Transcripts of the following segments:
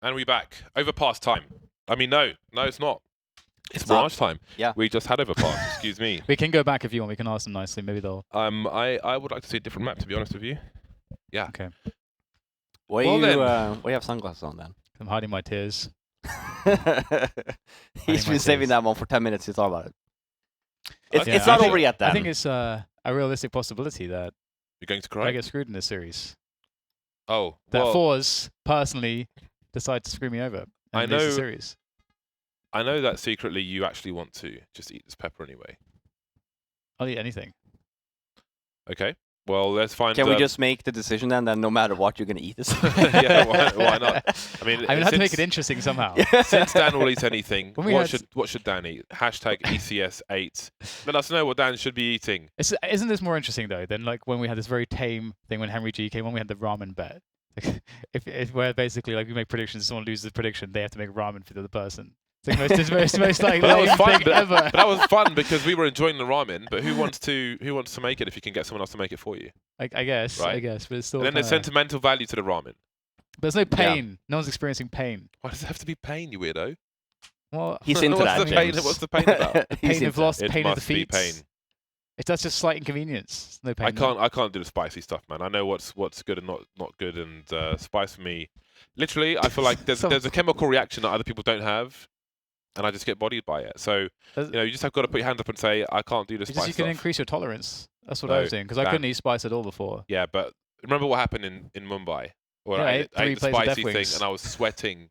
And we back. Overpass time. I mean, no, it's not. It's Mirage time. Yeah. We just had Overpass, excuse me. We can go back if you want. We can ask them nicely. Maybe they'll... I would like to see a different map, to be honest with you. Yeah. Okay. Why you have sunglasses on then? I'm hiding my tears. He's been saving that one for 10 minutes to talk about it. It's, Yeah, it's not I think- over yet then. I think it's a realistic possibility that You're going to I cry? get screwed in this series. Oh, That well, forZe personally decide to screw me over. I And lose the know- series. I know that secretly you actually want to just eat this pepper anyway. I'll eat anything. Okay. Well, let's find... Can we just make the decision then that no matter what, you're going to eat this? Yeah, why not? I mean, I have to make it since- interesting somehow. Since Dan will eat anything, When we what had- should Dan eat? Hashtag ECS8. Let us know what Dan should be eating. Isn't this more interesting though than like when we had this very tame thing when Henry G came on? We had the ramen bet. if where basically like we make predictions, someone loses the prediction, they have to make ramen for the other person. It's the most like But that was lame fun. thing ever. But that was fun because we were enjoying the ramen. But who wants to make it if you can get someone else to make it for you? I guess, Right. but it's still. And then there's kinda- sentimental value to the ramen. But there's no pain. No one's experiencing pain. Why does it have to be pain, you weirdo? Well, He's into what's that, the pain? James. What's the pain about? He's pain into of loss, It pain of must be defeat. pain. That's just slight inconvenience. No pain. there. I can't do the spicy stuff, man. I know what's good and not good, and spice for me. Literally, I feel like there's a chemical reaction that other people don't have, and I just get bodied by it. So you just have got to put your hand up and say, I can't do the It's spice just you can stuff. increase your tolerance. That's what No, I was doing because I Dan. couldn't eat spice at all before. Yeah, but remember what happened in Mumbai? Where Yeah, I I ate ate 3 the plates of spicy Death thing Wings. and I was sweating.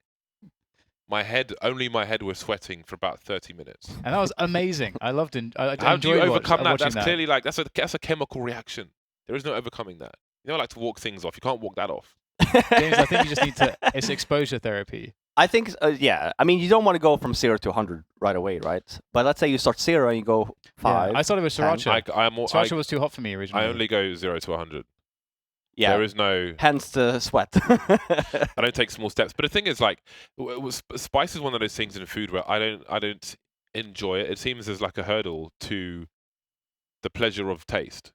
Only my head was sweating for about 30 minutes. And that was amazing. I loved it. I How do you enjoyed overcome that? watching That's that. clearly like that's a chemical reaction. There is no overcoming that. You know, I like to walk things off. You can't walk that off. James, I think you just need to. It's exposure therapy. I think, yeah. I mean, you don't want to go from 0 to 100 right away, right? But let's say you start 0 and you go 5. Yeah, I thought it was 10. siracha. Sriracha I was too hot for me originally. only go 0 to 100. Yeah. There is no. Hence the sweat. I don't take small steps. But the thing is, like, spice is one of those things in food where I don't enjoy it. It seems there's like a hurdle to the pleasure of taste.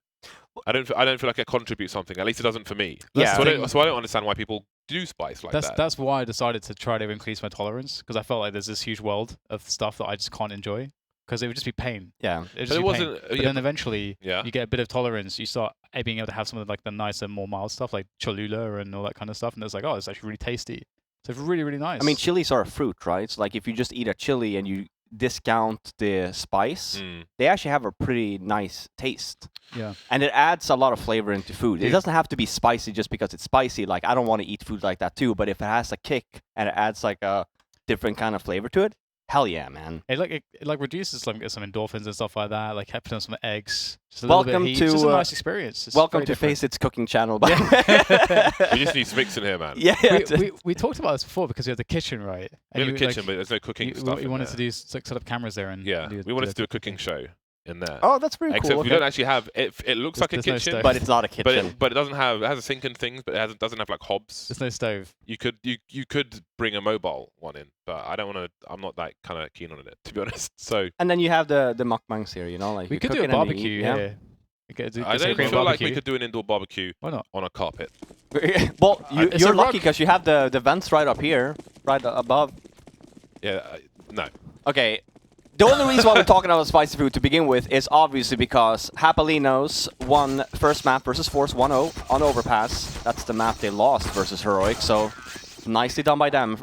I don't feel like it contributes something. At least it doesn't for me. Yeah. So I don't understand why people do spice like that. That's why I decided to try to increase my tolerance because I felt like there's this huge world of stuff that I just can't enjoy because it would just be pain. Yeah. It would just But it be wasn't. pain. But then eventually Yeah. you get a bit of tolerance. You start being able to have some of like the nicer, more mild stuff like Cholula and all that kind of stuff, and it's like, oh, it's actually really tasty. So it's really, really nice. I mean, chilies are a fruit, right? So like if you just eat a chili and you discount the spice, they actually have a pretty nice taste. yeah. And it adds a lot of flavor into food. It doesn't have to be spicy just because it's spicy. Like, I don't want to eat food like that too, but if it has a kick and it adds like a different kind of flavor to it, hell yeah, man. It reduces some endorphins and stuff like that. Like putting on some eggs, just a little Welcome bit of heat. to, It's just a nice experience. It's Welcome very to different. FACEIT's cooking channel. We just need Smix in here, man. Yeah. we talked about this before because we had the kitchen, right? We And have a you, kitchen, but there's no cooking you, stuff. you in wanted there. to do set up cameras there and Yeah, do we wanted to do the a cooking show in there. Oh, that's pretty Except cool. we don't actually have it. It looks like a There's no kitchen, stove. But it's not a kitchen. but it doesn't have. It has a sink and things, but doesn't have like hobs. There's no stove. You could bring a mobile one in, but I don't want to. I'm not that kind of keen on it, to be honest. So And then you have the mukbangs here, you know, like We you could cook do a it and you barbecue eat, here. We could do I some don't great feel like we barbecue. could do an indoor barbecue Why not? on a carpet. Well, It's you're a lucky rock. because you have the vents right up here, right above. Yeah, no. Okay. The only reason why we're talking about spicy food to begin with is obviously because Japalenos won first map versus forZe 1-0 on Overpass. That's the map they lost versus Heroic, so nicely done by them.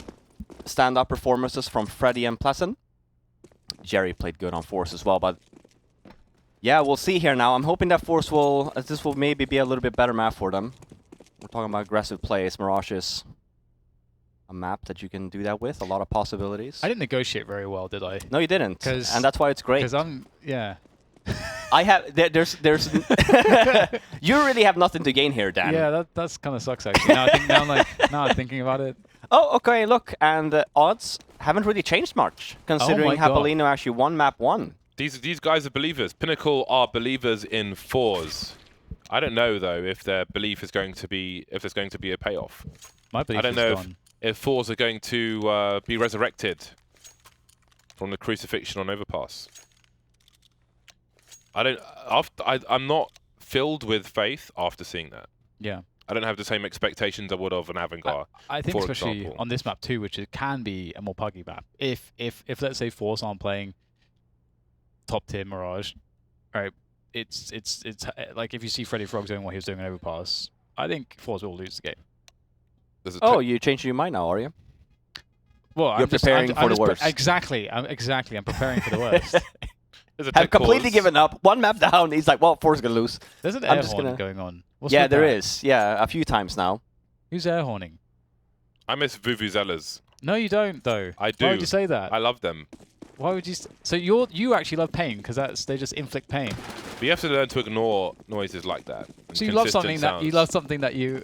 Stand-up performances from Freddy and Pleasant. Jerry played good on forZe as well, but yeah, we'll see here now. I'm hoping that forZe this will maybe be a little bit better map for them. We're talking about aggressive plays. Mirage is a map that you can do that with. A lot of possibilities. I didn't negotiate very well, did I? No, you didn't. 'Cause- And that's why it's great. Because yeah. I have there's you really have nothing to gain here, Dan. Yeah, that's kind of sucks actually. Now I'm thinking about it. Oh, okay. Look, and the odds haven't really changed much considering my God. Japaleno actually won map 1. These guys are believers. Pinnacle are believers in forZe. I don't know though if their belief is going to be there's going to be a payoff. My belief I don't is know gone. if forZe are going to be resurrected from the crucifixion on Overpass. I'm not filled with faith after seeing that. Yeah. I don't have the same expectations I would of an Avangar. I think for especially example. on this map too, which it can be a more puggy map. If let's say forZe aren't playing top tier Mirage, right? It's like if you see Freddy Frog doing what he was doing in Overpass, I think forZe will lose the game. Oh, you changed your mind now, are you? Well, You're preparing for the worst. Exactly. I'm preparing for the worst. Have completely given up. One map down. He's like, well, forZe gonna lose. There's an air horn going on. What's yeah, with there that? is. Yeah, a few times now. Who's air horning? I miss vuvuzelas. No, you don't, though. I do. Why would you say that? I love them. Why would you? So you actually love pain because they just inflict pain. But you have to learn to ignore noises like that. So you love something that you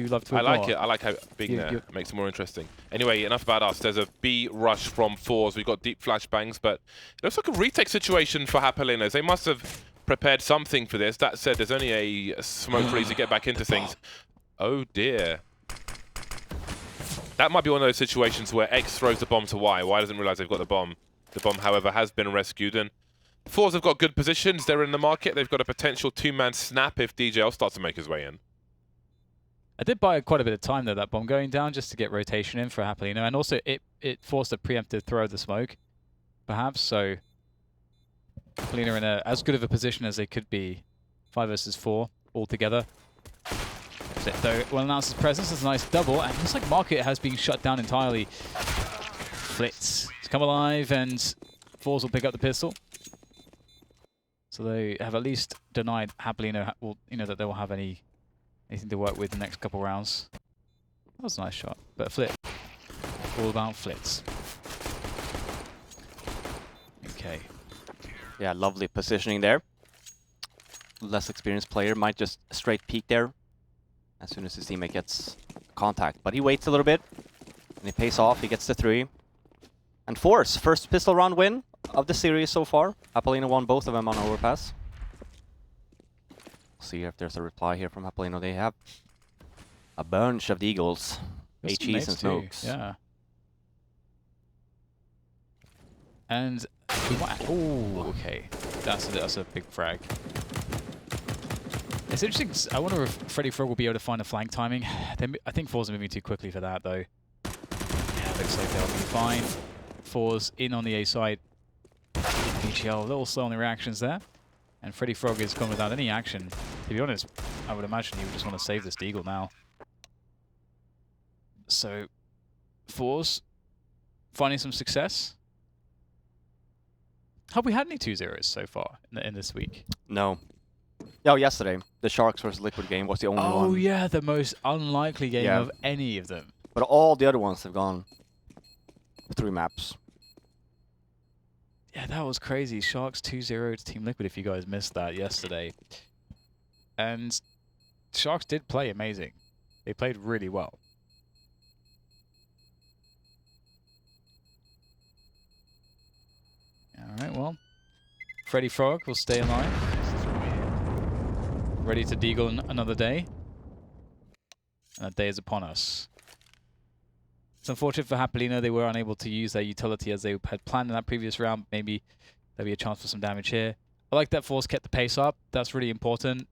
love to ignore. I like it. I like how being there. It makes it more interesting. Anyway, enough about us. There's a B rush from forZe. We've got deep flashbangs, but it looks like a retake situation for Japalenos. They must have prepared something for this. That said, there's only a smoke freeze to get back into things. Oh dear. That might be one of those situations where X throws the bomb to Y. Y doesn't realize they've got the bomb. The bomb, however, has been rescued, and forZe have got good positions. They're in the market. They've got a potential two-man snap if DJL starts to make his way in. I did buy quite a bit of time though, that bomb going down, just to get rotation in for Japaleno, and also it forced a preemptive throw of the smoke, perhaps. So Japaleno in as good of a position as they could be, 5 versus 4 all together. That's it though. Well announced his presence. It's a nice double, and it looks like market has been shut down entirely. Flitz to come alive, and forZe will pick up the pistol. So they have at least denied Japaleno that they will have anything to work with the next couple rounds. That was a nice shot, but Flip, all about Flitz. Okay. Yeah, lovely positioning there. Less experienced player might just straight peek there as soon as his teammate gets contact, but he waits a little bit and he pays off. He gets the 3. And forZe, first pistol round win of the series so far. Japaleno won both of them on overpass. See if there's a reply here from Japaleno. They have a bunch of Deagles, HEs and smokes. Yeah. And he might. Oh, okay. That's a big frag. It's interesting. I wonder if Freddy Frog will be able to find a flank timing. I think forZe are moving too quickly for that, though. Yeah, looks like they'll be fine. forZe in on the A side. DGL a little slow on the reactions there. And Freddy Frog is gone without any action. To be honest, I would imagine he would just want to save this Deagle now. So, forZe finding some success. Have we had any 2-0s so far in this week? No. Oh, yesterday. The Sharks versus Liquid game was the only one. Oh yeah, the most unlikely game of any of them. But all the other ones have gone 3 maps. Yeah, that was crazy. Sharks 2-0 to Team Liquid, if you guys missed that yesterday. And Sharks did play amazing. They played really well. Alright, well. Freddy Frog will stay alive. Ready to deagle another day. And that day is upon us. It's unfortunate for Japaleno, they were unable to use their utility as they had planned in that previous round. Maybe there'll be a chance for some damage here. I like that forZe kept the pace up. That's really important.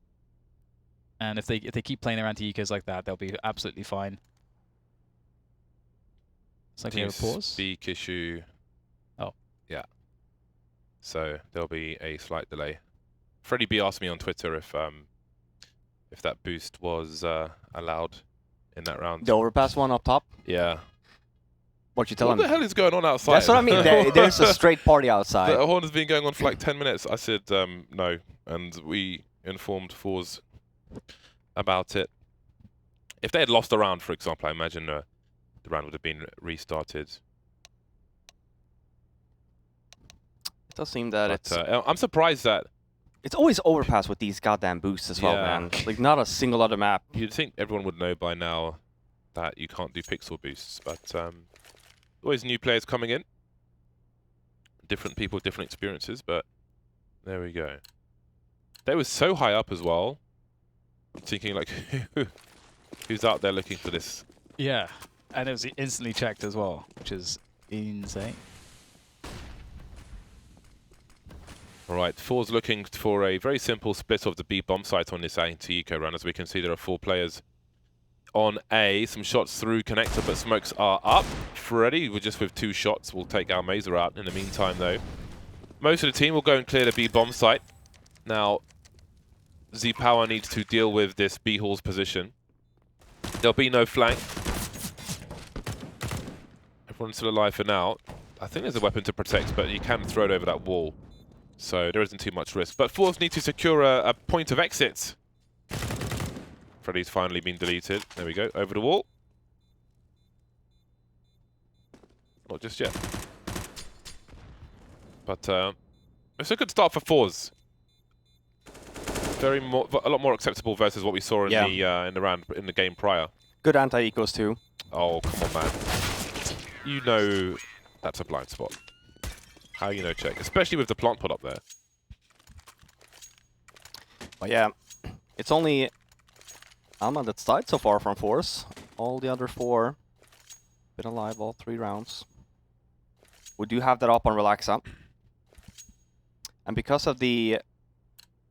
And if they keep playing their anti-ecos like that, they'll be absolutely fine. It's like we have a pause. Speak issue. Oh. Yeah. So there'll be a slight delay. Freddie B asked me on Twitter if that boost was allowed in that round. The overpass one up top? Yeah. What you tell him? What the hell is going on outside? That's what I mean. There's a straight party outside. The horn has been going on for like 10 minutes. I said no, and we informed forZe about it. If they had lost the round, for example, I imagine the round would have been restarted. It does seem that it's... I'm surprised that... It's always overpass with these goddamn boosts as well, man. Like, not a single other map. You'd think everyone would know by now that you can't do pixel boosts, but always new players coming in. Different people, different experiences, but there we go. They were so high up as well. I'm thinking, like, who's out there looking for this? Yeah, and it was instantly checked as well, which is insane. All right, forZe looking for a very simple split of the B bomb site on this anti-eco run. As we can see, there are 4 players on A. Some shots through connector, but smokes are up. Freddy, we're just with 2 shots. We'll take our Mazer out in the meantime, though. Most of the team will go and clear the B bomb site. Now, Z Power needs to deal with this B Hall's position. There'll be no flank. Everyone's still alive for now. I think there's a weapon to protect, but you can throw it over that wall. So there isn't too much risk. But forZe need to secure a point of exit. Freddy's finally been deleted. There we go, over the wall. Not just yet. But it's a good start for forZe. A lot more acceptable versus what we saw in the game prior. Good anti-ecos too. Oh, come on, man. You know that's a blind spot. How you know check? Especially with the plant pod up there. But yeah, it's only Alma that's died so far from forZe. All the other 4 been alive all 3 rounds. We do have that up on Relaxa. And because of the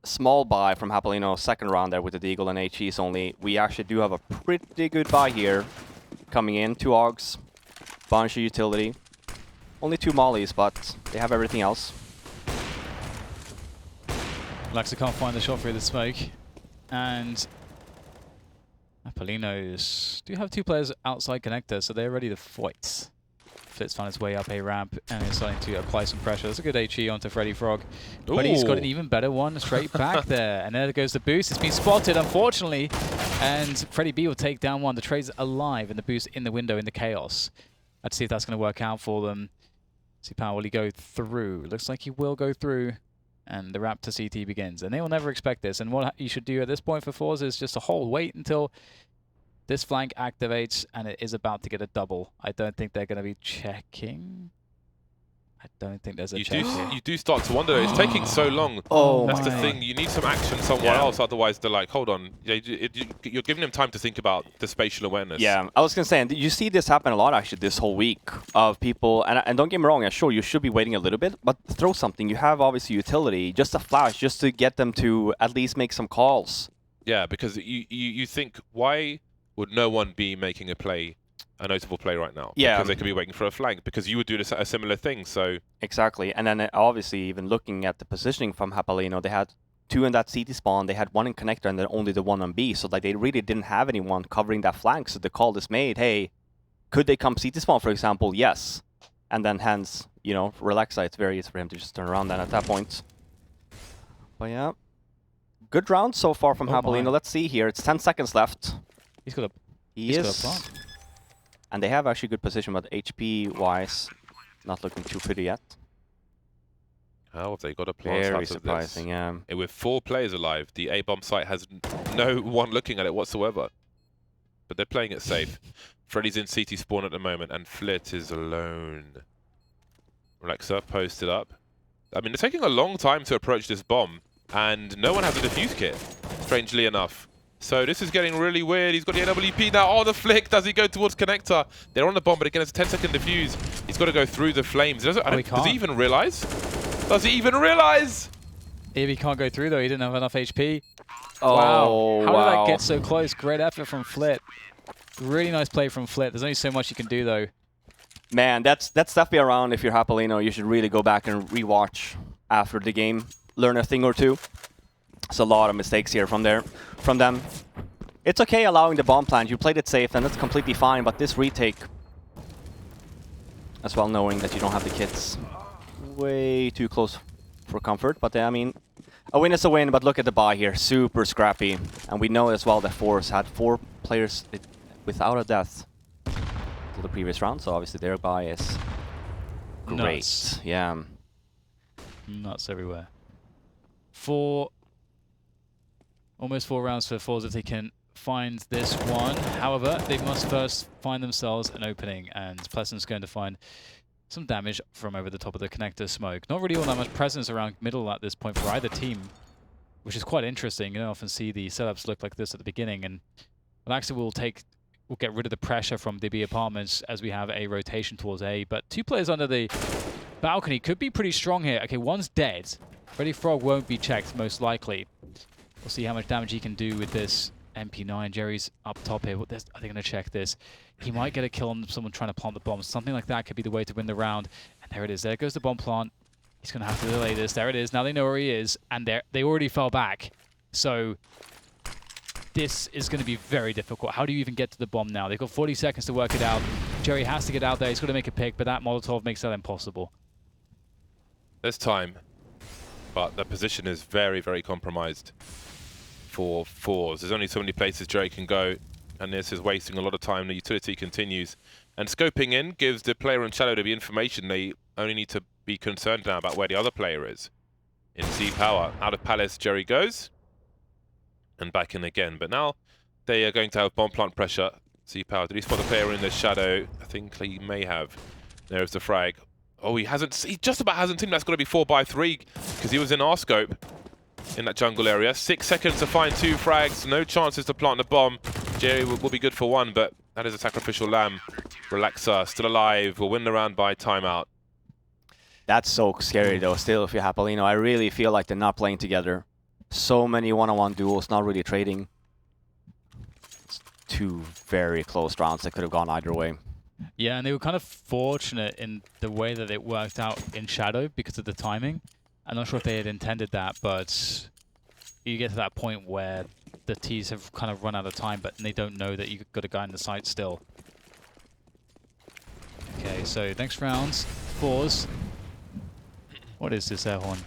small buy from Japaleno second round there with the Deagle and HEs only, we actually do have a pretty good buy here coming in. 2 Augs, bunch of utility. Only 2 mollies, but they have everything else. Relaxa can't find the shot through the smoke. And Japalenos do have 2 players outside connector, so they're ready to fight. Flit's found his way up a ramp and is starting to apply some pressure. That's a good HE onto Freddy Frog. Ooh. But he's got an even better one straight back there. And there goes the boost. It's been spotted, unfortunately. And Freddy B will take down one. The trade's alive and the boost in the window in the chaos. Let's see if that's going to work out for them. See, Power, will he go through? Looks like he will go through. And the ramp to CT begins. And they will never expect this. And what you should do at this point for forZe is just to hold. Wait until this flank activates and it is about to get a double. I don't think they're going to be checking. I don't think there's a check here. You do start to wonder. It's taking so long. Oh, that's the thing. You need some action somewhere else. Otherwise, they're like, hold on. You're giving them time to think about the spatial awareness. Yeah, I was going to say, and you see this happen a lot actually this whole week of people, and don't get me wrong, sure, you should be waiting a little bit, but throw something. You have obviously utility, just a flash, just to get them to at least make some calls. Yeah, because you think, why would no one be making a notable play right now? Yeah. Because they could be waiting for a flank, because you would do a similar thing, so... Exactly, and then obviously even looking at the positioning from Japaleno, they had 2 in that CT spawn, they had 1 in connector, and then only the 1 on B, so like they really didn't have anyone covering that flank, so the call is made, hey, could they come CT spawn, for example? Yes. And then hence, you know, Relaxa, it's very easy for him to just turn around then at that point. But yeah, good round so far from Japaleno. Let's see here, it's 10 seconds left. He's got a... He is. Got a plant. And they have actually good position, but HP-wise, not looking too pretty yet. How have they got a plant? Very surprising, yeah. With 4 players alive, the A-bomb site has no one looking at it whatsoever. But they're playing it safe. Freddy's in CT spawn at the moment, and Flit is alone. Relaxa posted up. I mean, it's taking a long time to approach this bomb, and no one has a defuse kit, strangely enough. So this is getting really weird. He's got the AWP now. Oh, the flick. Does he go towards connector? They're on the bomb, but again, it's a 10-second defuse. He's got to go through the flames. Does he even realize? Does he even realize? He can't go through, though. He didn't have enough HP. Oh, wow. How did that get so close? Great effort from Flit. Really nice play from Flit. There's only so much you can do, though. Man, that's definitely around. If you're Japaleno, you should really go back and rewatch after the game. Learn a thing or two. It's a lot of mistakes here from them. It's okay allowing the bomb plant. You played it safe, and that's completely fine. But this retake, as well, knowing that you don't have the kits, way too close for comfort. But I mean, a win is a win. But look at the buy here, super scrappy. And we know as well that forZe had 4 players without a death to the previous round. So obviously their buy is great. Nuts. Yeah. Nuts everywhere. Almost 4 rounds for forZe if they can find this one. However, they must first find themselves an opening, and Pleasant's going to find some damage from over the top of the connector smoke. Not really all that much presence around middle at this point for either team, which is quite interesting. You don't often see the setups look like this at the beginning, and Relaxa will get rid of the pressure from the B apartments as we have a rotation towards A. But 2 players under the balcony could be pretty strong here. Okay, one's dead. Freddy Frog won't be checked, most likely. We'll see how much damage he can do with this MP9. Jerry's up top here. Are they going to check this? He might get a kill on someone trying to plant the bomb. Something like that could be the way to win the round. And there it is. There goes the bomb plant. He's going to have to delay this. There it is. Now they know where he is. And they already fell back. So this is going to be very difficult. How do you even get to the bomb now? They've got 40 seconds to work it out. Jerry has to get out there. He's got to make a pick, but that Molotov makes that impossible. There's time, but the position is very, very compromised for forZe. There's only so many places Jerry can go, and this is wasting a lot of time. The utility continues. And scoping in gives the player in Shadow the information. They only need to be concerned now about where the other player is. In Z Power, out of Palace, Jerry goes. And back in again. But now they are going to have bomb plant pressure. Z Power, did he spot the player in the Shadow? I think he may have. There's the frag. Oh, he just about hasn't seen. That's got to be 4x3 because he was in our scope in that jungle area. 6 seconds to find 2 frags. No chances to plant the bomb. Jerry will be good for 1, but that is a sacrificial lamb. Relaxer, still alive. Will win the round by timeout. That's so scary though, still, if you're Japaleno. I really feel like they're not playing together. So many one-on-one duels, not really trading. It's 2 very close rounds that could have gone either way. Yeah, and they were kind of fortunate in the way that it worked out in Shadow because of the timing. I'm not sure if they had intended that, but you get to that point where the T's have kind of run out of time, but they don't know that you've got a guy in the site still. Okay, so next round's forZe. What is this air horn?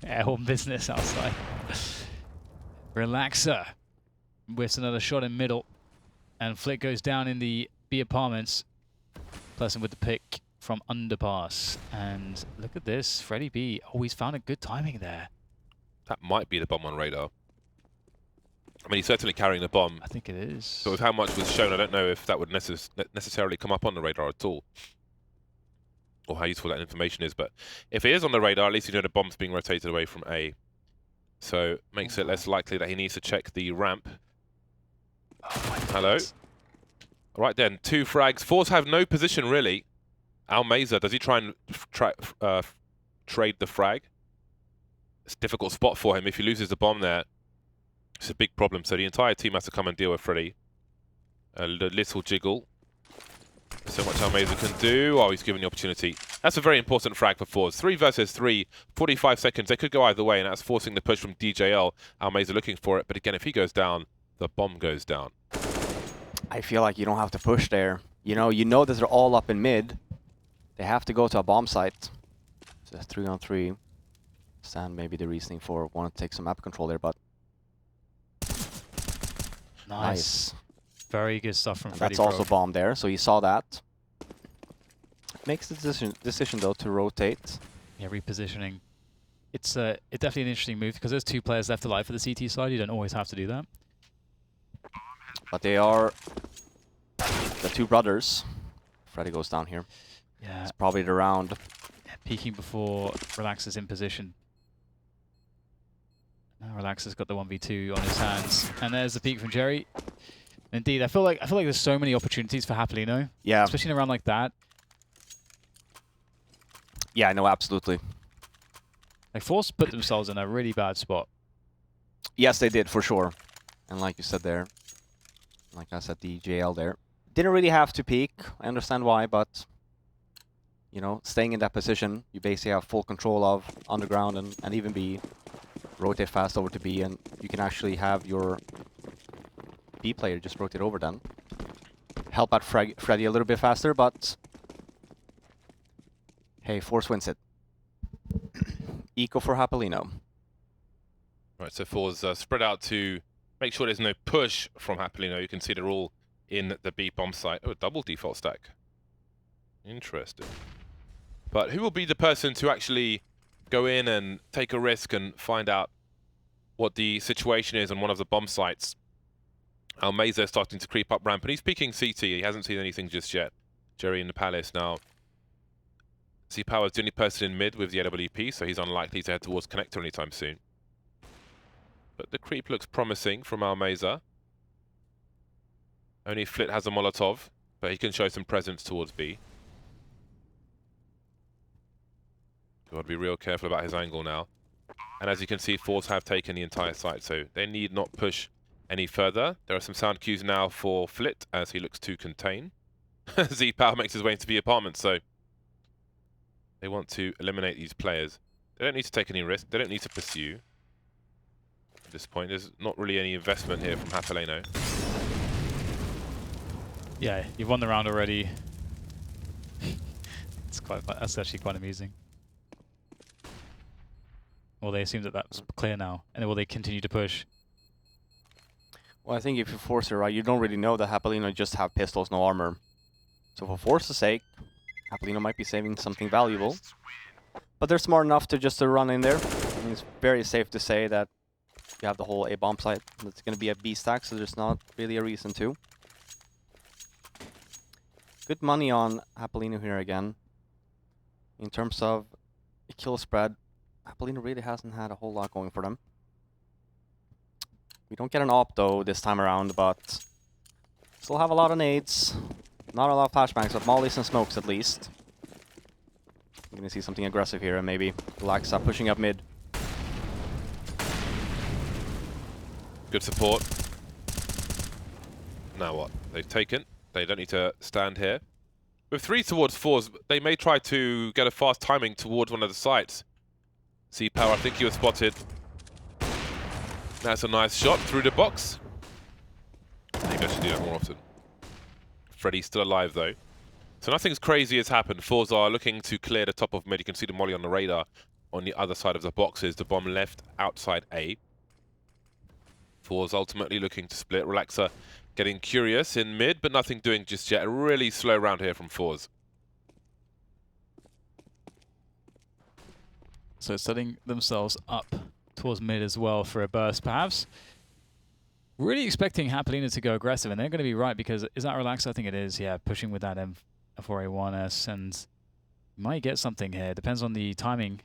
Air horn business outside. Relaxer with another shot in middle, and Flick goes down in the B apartments. Pleasant with the pick from underpass, and look at this, Freddy B. Oh, he's found a good timing there. That might be the bomb on radar. I mean, he's certainly carrying the bomb. I think it is. So with how much was shown, I don't know if that would necessarily come up on the radar at all, or how useful that information is. But if it is on the radar, at least you know the bomb's being rotated away from A. So makes it less likely that he needs to check the ramp. Oh my Hello. Right then, 2 frags. forZe have no position really. Almeza, does he try and trade the frag? It's a difficult spot for him. If he loses the bomb there, it's a big problem. So the entire team has to come and deal with Freddy. A little jiggle. So much Almeza can do. Oh, he's given the opportunity. That's a very important frag for forZe. 3 versus 3, 45 seconds. They could go either way, and that's forcing the push from DJL. Almeza looking for it, but again, if he goes down, the bomb goes down. I feel like you don't have to push there. You know that they're all up in mid. They have to go to a bomb site. So 3-on-3. Stand maybe the reasoning for wanting to take some map control there, but nice. Very good stuff from And Freddy. that's also bomb there, so you saw that. Makes the decision though to rotate. Yeah, repositioning. It's definitely an interesting move because there's 2 players left alive for the CT side. You don't always have to do that. But they are the 2 brothers. Freddy goes down here. Yeah. It's probably the round. Yeah, peeking before Relaxer's in position. Now Relaxer's got the 1v2 on his hands, and there's the peek from Jerry. Indeed, I feel like there's so many opportunities for Japaleno. Yeah. Especially in a round like that. Yeah, no, absolutely. Like forZe put themselves in a really bad spot. Yes, they did for sure. And like you said there, like I said, the JL there didn't really have to peek. I understand why, but staying in that position, you basically have full control of underground and even B. Rotate fast over to B, and you can actually have your B player just rotate over then. Help out Freddy a little bit faster, but hey, forZe wins it. Eco for Japaleno. Right, so forZe spread out to make sure there's no push from Japaleno. You can see they're all in the B bomb site. Oh, a double default stack. Interesting. But who will be the person to actually go in and take a risk and find out what the situation is on one of the bomb sites? Almeza is starting to creep up ramp, and he's peeking CT. He hasn't seen anything just yet. Jerry in the Palace now. Z-Power is the only person in mid with the AWP, so he's unlikely to head towards connector anytime soon. But the creep looks promising from Almeza. Only Flit has a Molotov, but he can show some presence towards B. Got to be real careful about his angle now. And as you can see, forZe have taken the entire site, so they need not push any further. There are some sound cues now for Flit as he looks to contain. Z-Power makes his way into the apartment, so they want to eliminate these players. They don't need to take any risk. They don't need to pursue. At this point, there's not really any investment here from Japaleno. Yeah, you've won the round already. That's actually quite amusing. Well, they assume that that's clear now, and will they continue to push? Well, I think if you force it right, you don't really know that Japaleno just have pistols, no armor. So for force's sake, Japaleno might be saving something valuable. But they're smart enough to just run in there. I mean, it's very safe to say that you have the whole A bomb site. It's going to be a B stack, so there's not really a reason to. Good money on Japaleno here again. In terms of kill spread, Japaleno really hasn't had a whole lot going for them. We don't get an op though this time around, but still have a lot of nades. Not a lot of flashbangs, but mollies and smokes at least. I'm gonna see something aggressive here and maybe Relaxa pushing up mid. Good support. Now what? They've taken. They don't need to stand here. With 3 towards 4s, they may try to get a fast timing towards one of the sites. Z-Power, I think he was spotted. That's a nice shot through the box. Maybe I should do that more often. Freddy's still alive though. So nothing's crazy has happened. forZe are looking to clear the top of mid. You can see the molly on the radar on the other side of the boxes. The bomb left outside A. forZe ultimately looking to split. Relaxer getting curious in mid, but nothing doing just yet. A really slow round here from forZe. So setting themselves up towards mid as well for a burst, perhaps. Really expecting Japaleno to go aggressive, and they're going to be right because is that Relaxer? I think it is. Yeah, pushing with that M4A1S, and might get something here. Depends on the timing.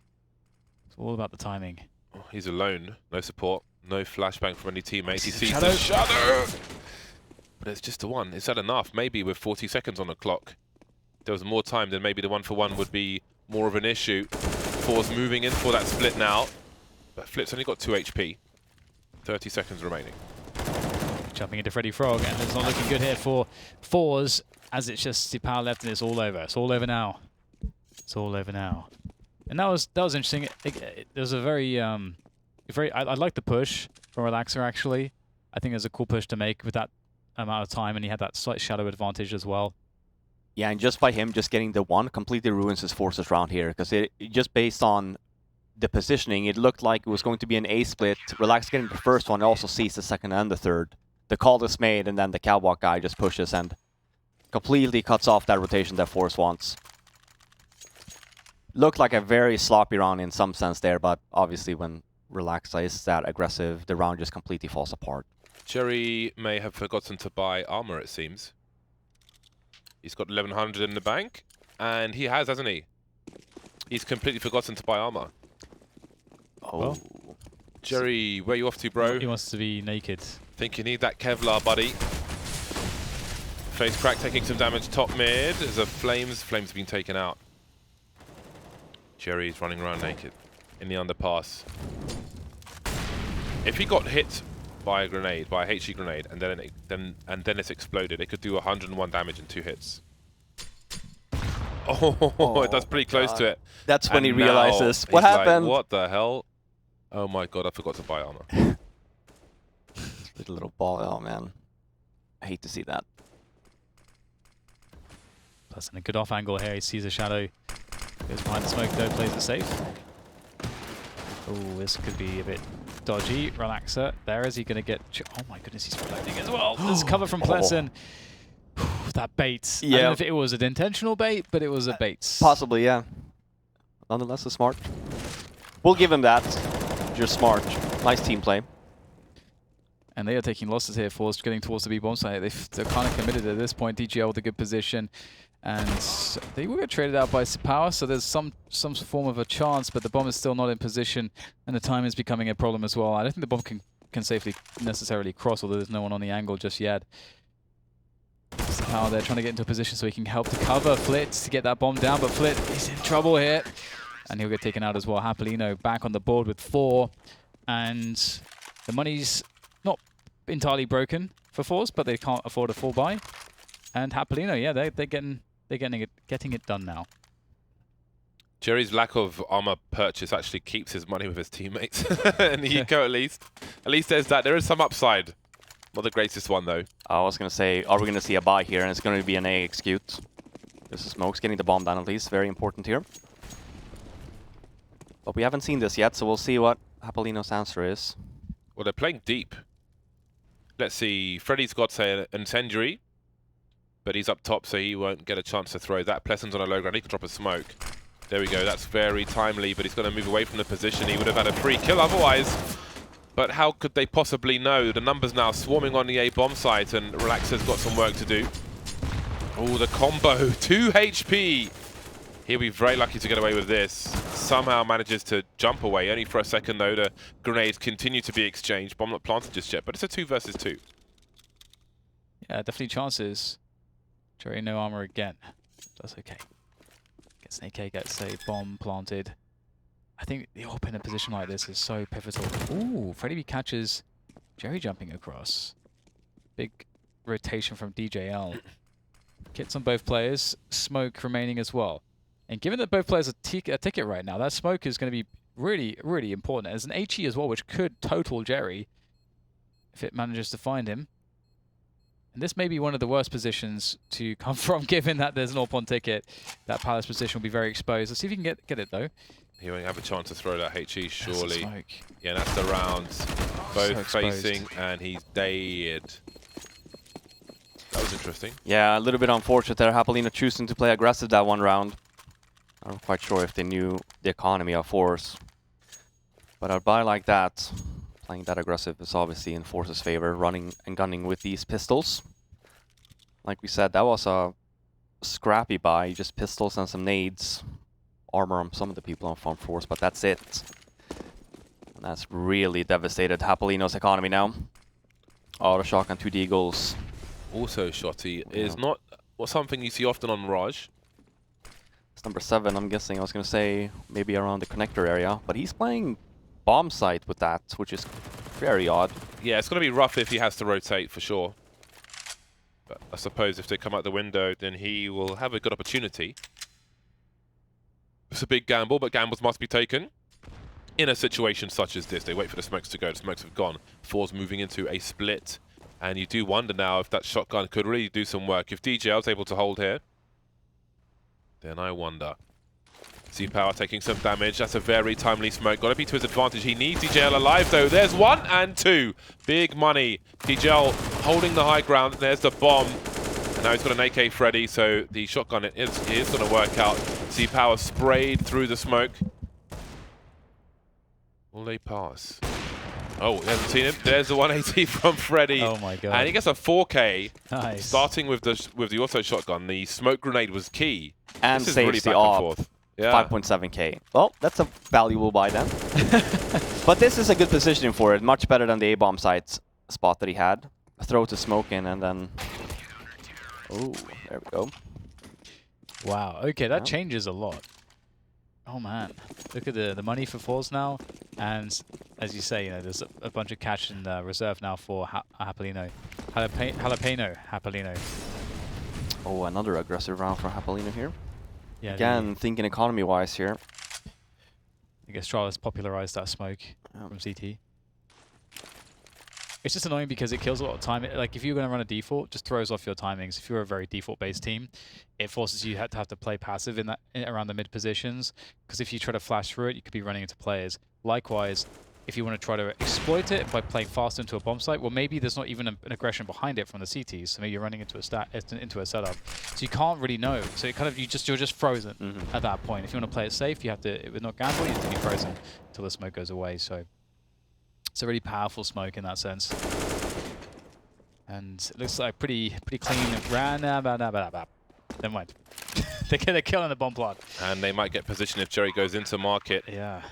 It's all about the timing. Oh, he's alone. No support. No flashbang from any teammates. He sees Shadow. the shadow. But it's just a 1. Is that enough? Maybe with 40 seconds on the clock. If there was more time, then maybe the 1-for-1 would be more of an issue. forZe moving in for that split now. But Flip's only got 2 HP. 30 seconds remaining. Jumping into Freddy Frog, and it's not looking good here for forZe, as it's just the power left and it's all over. It's all over now. It's all over now. And that was interesting. There's a very I like the push from Relaxer actually. I think there's a cool push to make with that amount of time, and he had that slight shadow advantage as well. Yeah, and just by him just getting the 1 completely ruins his forces round here, because it just based on the positioning, it looked like it was going to be an A split. Relaxer getting the first one, also sees the second and the third. The call is made, and then the catwalk guy just pushes and completely cuts off that rotation that forZe wants. Looked like a very sloppy round in some sense there, but obviously when Relaxa is that aggressive, the round just completely falls apart. Jerry may have forgotten to buy armor, it seems. He's got 1100 in the bank, and he has, hasn't he? He's completely forgotten to buy armor. Oh. Well. Jerry, where you off to, bro? He wants to be naked. Think you need that Kevlar, buddy. Face crack taking some damage top mid. There's a Flames been taken out. Jerry's running around naked in the underpass. If he got hit by a grenade, by a HE grenade, and then it's exploded, it could do 101 damage in 2 hits. Oh, that's pretty close to it. That's when And he now realizes he's what like, happened. what the hell? Oh my god, I forgot to buy armor. Little ball. Oh man, I hate to see that. Plus, in a good off angle here, he sees a shadow. Goes behind the smoke though, plays it safe. Oh, this could be a bit dodgy. Relaxer. There, is he going to get... Oh my goodness, he's reloading as well. There's cover from Plessen. That bait. Yeah. I don't know if it was an intentional bait, but it was a bait. Possibly, yeah. Nonetheless, it's smart. We'll give him that. You're smart. Nice team play. And they are taking losses here, forZe getting towards the B bomb site. They're kind of committed at this point. DGL with a good position. And they will get traded out by Power, so there's some form of a chance, but the bomb is still not in position, and the time is becoming a problem as well. I don't think the bomb can safely necessarily cross, although there's no one on the angle just yet. Power, they're trying to get into a position so he can help to cover Flit to get that bomb down, but Flit is in trouble here, and he'll get taken out as well. Japaleno back on the board with 4, and the money's not entirely broken for forZe, but they can't afford a full buy. And Japaleno, yeah, they're getting it done now. Jerry's lack of armor purchase actually keeps his money with his teammates in the eco at least. At least there's that. There is some upside. Not the greatest one though. I was gonna say, are we gonna see a buy here? And it's gonna be an A execute. This is Smokes getting the bomb down at least. Very important here. But we haven't seen this yet, so we'll see what Japaleno's answer is. Well, they're playing deep. Let's see. Freddy's got, say, an incendiary, but he's up top, so he won't get a chance to throw that. Plesson's on a low ground. He can drop a smoke. There we go. That's very timely, but he's going to move away from the position. He would have had a free kill otherwise. But how could they possibly know? The numbers now swarming on the A bomb site, and Relaxer's got some work to do. Oh, the combo. 2 HP. He'll be very lucky to get away with this. Somehow manages to jump away. Only for a second, though. The grenades continue to be exchanged. Bomb not planted just yet, but it's a 2 versus 2. Yeah, definitely chances. Jerry, no armor again. That's okay. Gets an AK, gets a bomb planted. I think the AWP in a position like this is so pivotal. Ooh, Freddy B catches Jerry jumping across. Big rotation from DJL. Kits on both players. Smoke remaining as well. And given that both players are a ticket right now, that smoke is going to be really, really important. There's an HE as well, which could total Jerry if it manages to find him. And this may be one of the worst positions to come from, given that there's an AWP on ticket. That Palace position will be very exposed. Let's see if he can get it, though. He won't have a chance to throw that HE, surely. Smoke. Yeah, that's the rounds. Both So facing, and he's dead. That was interesting. Yeah, a little bit unfortunate there. Japaleno choosing to play aggressive that one round. I'm not quite sure if they knew the economy of forZe. But a buy like that, playing that aggressive, is obviously in forZe's favor, running and gunning with these pistols. Like we said, that was a scrappy buy, just pistols and some nades. Armor on some of the people on front force, but that's it. And that's really devastated Japaleno's economy now. Auto shotgun, 2 deagles. Also, Shotty is not something you see often on Mirage. It's number 7, I'm guessing. I was going to say maybe around the connector area, but he's playing bomb site with that, which is very odd. Yeah, it's going to be rough if he has to rotate, for sure. But I suppose if they come out the window, then he will have a good opportunity. It's a big gamble, but gambles must be taken. In a situation such as this, they wait for the smokes to go. The smokes have gone. forZe moving into a split. And you do wonder now if that shotgun could really do some work. If DJL's able to hold here, then I wonder. Z-Power taking some damage. That's a very timely smoke. Got to be to his advantage. He needs DJL alive, though. There's 1 and 2. Big money. DJL holding the high ground. There's the bomb. And now he's got an AK Freddy, so the shotgun is going to work out. Z-Power sprayed through the smoke. Will they pass? Oh, he hasn't seen him. There's the 180 from Freddy. Oh my god. And he gets a 4K. Nice. Starting with the auto shotgun. The smoke grenade was key. And this is saves really the back and AWP. forth. Yeah. 5.7k. Well, that's a valuable buy then. But this is a good positioning for it. Much better than the A-bomb site spot that he had. A throw to smoke in and then... Oh, there we go. Wow. Okay, that changes a lot. Oh man, look at the money for forZe now, and as you say, you know, there's a bunch of cash in reserve now for Japaleno. Japaleno. Oh, another aggressive round for Japaleno here. Yeah. Again, thinking economy-wise here. I guess Strahlis popularized that smoke from CT. It's just annoying because it kills a lot of time. Like, if you're going to run a default, it just throws off your timings. If you're a very default-based team, it forces you to have to play passive in around the mid positions. Because if you try to flash through it, you could be running into players. Likewise, if you want to try to exploit it by playing fast into a bomb site, well, maybe there's not even an aggression behind it from the CTs. So maybe you're running into a setup. So you can't really know. So it kind of you're just frozen at that point. If you want to play it safe, you have to with not gamble, you have to be frozen until the smoke goes away. So it's a really powerful smoke in that sense. And it looks like pretty clean. Never mind. They're killing the bomb plot. And they might get position if Jerry goes into market. Yeah.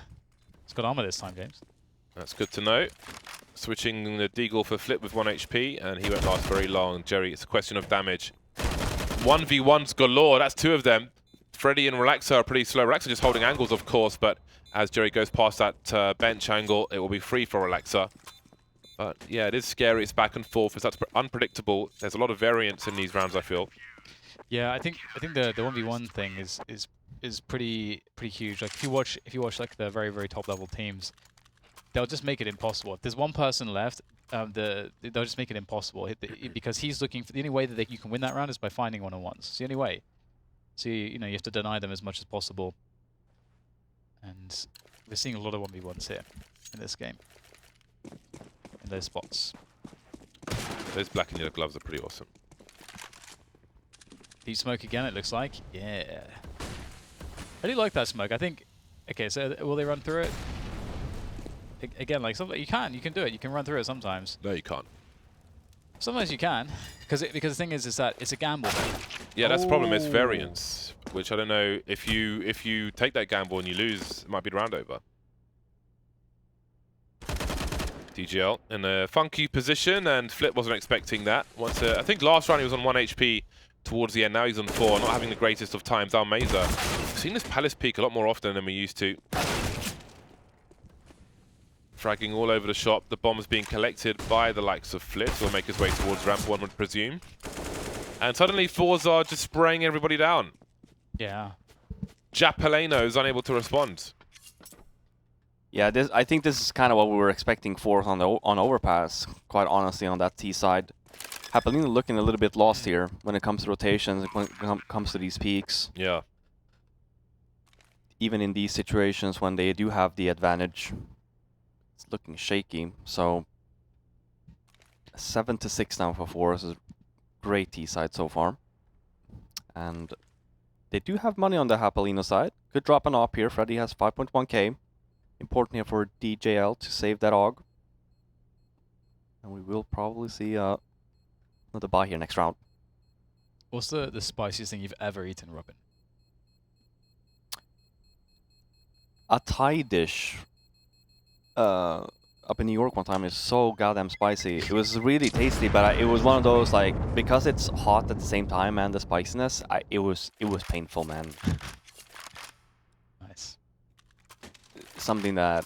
It's got armor this time, James. That's good to know. Switching the Deagle for Flip with 1 HP, and he won't last very long. Jerry, it's a question of damage. 1v1s galore, that's 2 of them. Freddy and Relaxer are pretty slow. Relaxer just holding angles, of course, but as Jerry goes past that bench angle, it will be free for Relaxer. But yeah, it is scary. It's back and forth. It's unpredictable. There's a lot of variance in these rounds, I feel. Yeah, I think the 1v1 thing is pretty huge. Like if you watch like the very top level teams, they'll just make it impossible. If there's one person left, they'll just make it impossible because he's looking for the only way that you can win that round is by finding one-on-ones. It's the only way. So you know you have to deny them as much as possible. And we're seeing a lot of 1v1s here in this game. In those spots. Those black and yellow gloves are pretty awesome. Deep smoke again, it looks like. Yeah. I do like that smoke. I think... Okay, so will they run through it? Again, like, you can do it. You can run through it sometimes. No, you can't. Sometimes you can. Because the thing is that it's a gamble. Yeah, that's the problem. It's variance, which I don't know. If you take that gamble and you lose, it might be the round over. DGL in a funky position, and Flip wasn't expecting that. I think last round he was on 1 HP towards the end. Now he's on 4, not having the greatest of times. Almeza. We've seen this Palace peak a lot more often than we used to. Fragging all over the shop. The bomb's being collected by the likes of Flip. Will make his way towards ramp 1, would presume. And suddenly forZe are just spraying everybody down. Yeah. Japaleno is unable to respond. Yeah, I think this is kind of what we were expecting forZe on overpass, quite honestly, on that T side. Japaleno looking a little bit lost here when it comes to rotations, when it comes to these peaks. Yeah. Even in these situations when they do have the advantage, it's looking shaky. So 7-6 now for forZe is a great T side so far. And they do have money on the Japaleno side. Good drop and op here. Freddy has 5.1k. Important here for DJL to save that AUG. And we will probably see another buy here next round. What's the spiciest thing you've ever eaten, Robin? A Thai dish up in New York one time is so goddamn spicy. It was really tasty, but it was one of those, like, because it's hot at the same time and the spiciness, it was painful, man. Nice. Something that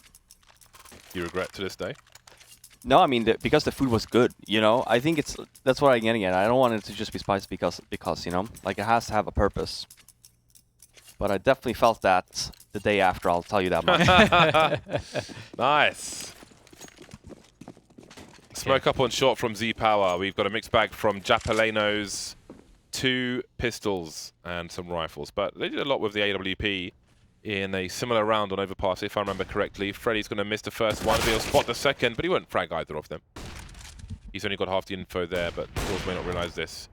You regret to this day? no, I mean because the food was good, you know. I think that's what I'm getting at. I don't want it to just be spicy because you know, like, it has to have a purpose. But I definitely felt that the day after. I'll tell you that much. Nice. Smoke up on short from Z Power. We've got a mixed bag from Japaleno's 2 pistols and some rifles, but they did a lot with the AWP. In a similar round on overpass, if I remember correctly. Freddy's going to miss the first one, but he'll spot the second, but he won't frag either of them. He's only got half the info there, but forZe may not realize this.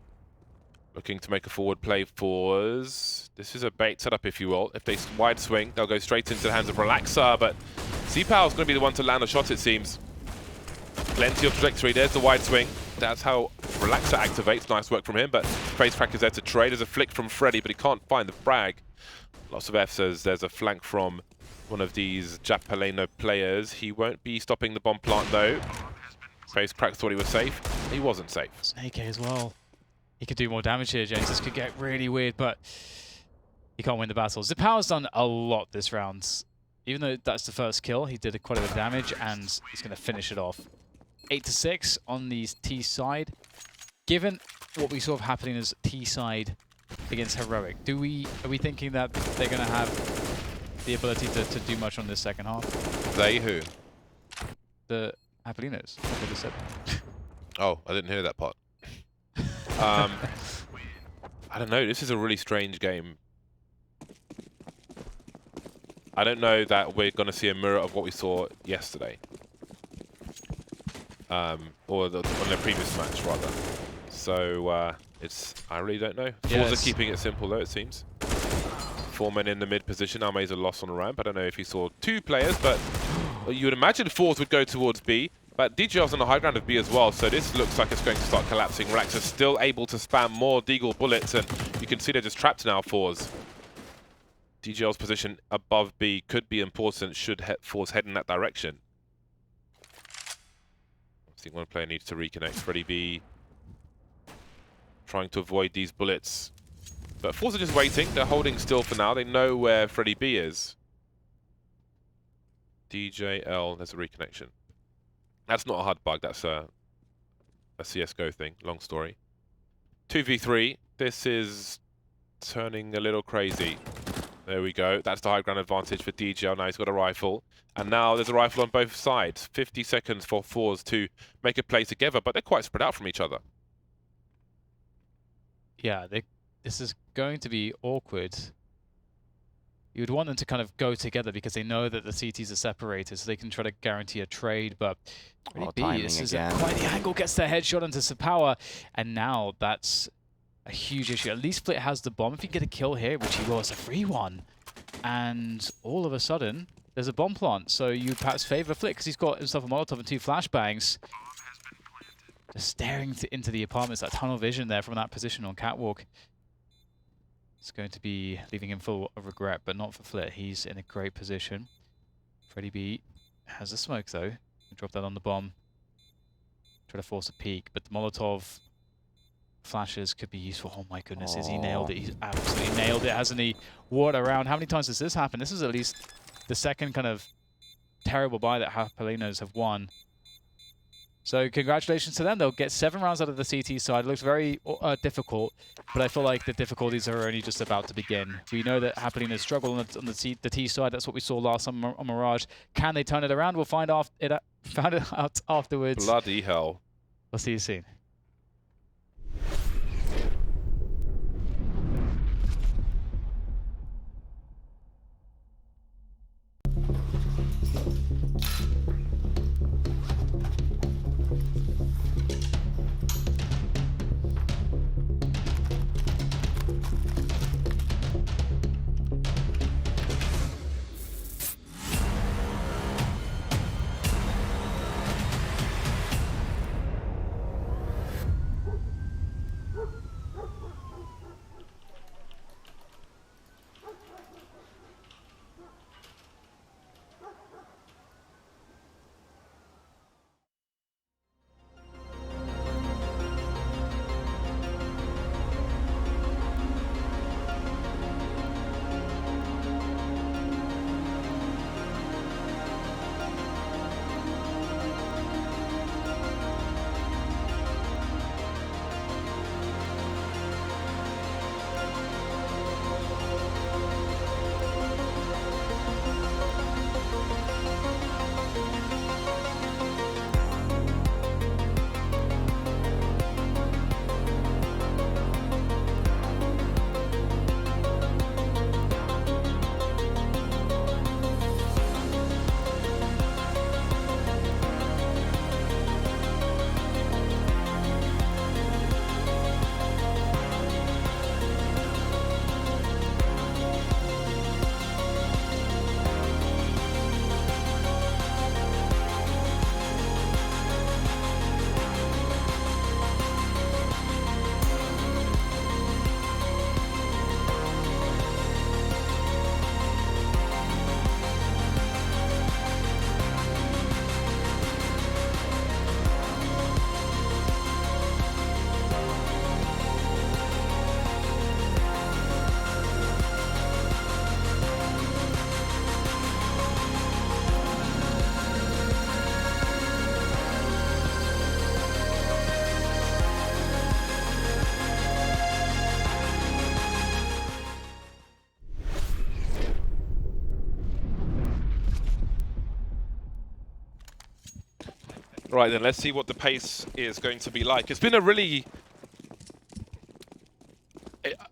Looking to make a forward play forZe. This is a bait setup, if you will. If they wide swing, they'll go straight into the hands of Relaxer, but Z-Power's going to be the one to land a shot, it seems. Plenty of trajectory. There's the wide swing. That's how Relaxer activates. Nice work from him, but Facecrack is there to trade. There's a flick from Freddy, but he can't find the frag. Lots of Fs as there's a flank from one of these Japaleno players. He won't be stopping the bomb plant though. Facecrack thought he was safe. He wasn't safe. Snake as well. He could do more damage here, James. This could get really weird, but he can't win the battle. Zipower's done a lot this round. Even though that's the first kill, he did quite a bit of damage, and he's going to finish it off. 8-6 on the T side. Given what we saw of happening as T side against Heroic, are we thinking that they're going to have the ability to do much on this second half? They who? The Japalenos, like I just said. Oh, I didn't hear that part. I don't know. This is a really strange game. I don't know that we're going to see a mirror of what we saw yesterday. Or on the previous match, rather. So, I really don't know. forZe are keeping it simple, though, it seems. 4 men in the mid position. Almeza lost on the ramp. I don't know if he saw 2 players, but you would imagine forZe would go towards B. But DJL's on the high ground of B as well, so this looks like it's going to start collapsing. Relaxer still able to spam more Deagle bullets, and you can see they're just trapped now, forZe. DJL's position above B could be important should forZe head in that direction. I think one player needs to reconnect. Freddy B trying to avoid these bullets. But forZe are just waiting. They're holding still for now. They know where Freddy B is. DJL, there's a reconnection. That's not a HUD bug. That's a CS:GO thing. Long story. 2v3. This is turning a little crazy. There we go. That's the high ground advantage for DGL. Now he's got a rifle. And now there's a rifle on both sides. 50 seconds for forZe to make a play together, but they're quite spread out from each other. Yeah, this is going to be awkward. You would want them to kind of go together because they know that the CTs are separated, so they can try to guarantee a trade, but this is quite the angle, gets the headshot into some power, and now that's a huge issue. At least Flit has the bomb. If he can get a kill here, which he will, it's a free one. And all of a sudden, there's a bomb plant, so you perhaps favor Flit because he's got himself a Molotov and 2 flashbangs. Just staring into the apartments, that tunnel vision there from that position on Catwalk. It's going to be leaving him full of regret, but not for Flit. He's in a great position. Freddy B has a smoke though. Drop that on the bomb. Try to force a peek, but the Molotov flashes could be useful. Oh my goodness, he nailed it. He's absolutely nailed it, hasn't he? What around? How many times has this happened? This is at least the second kind of terrible buy that Japalenos have won. So congratulations to them. They'll get 7 rounds out of the CT side. It looks very difficult, but I feel like the difficulties are only just about to begin. We know that Japaleno struggled on the T side. That's what we saw last time on Mirage. Can they turn it around? We'll find out afterwards. Bloody hell. We'll see you soon. Right then, let's see what the pace is going to be like. It's been a really...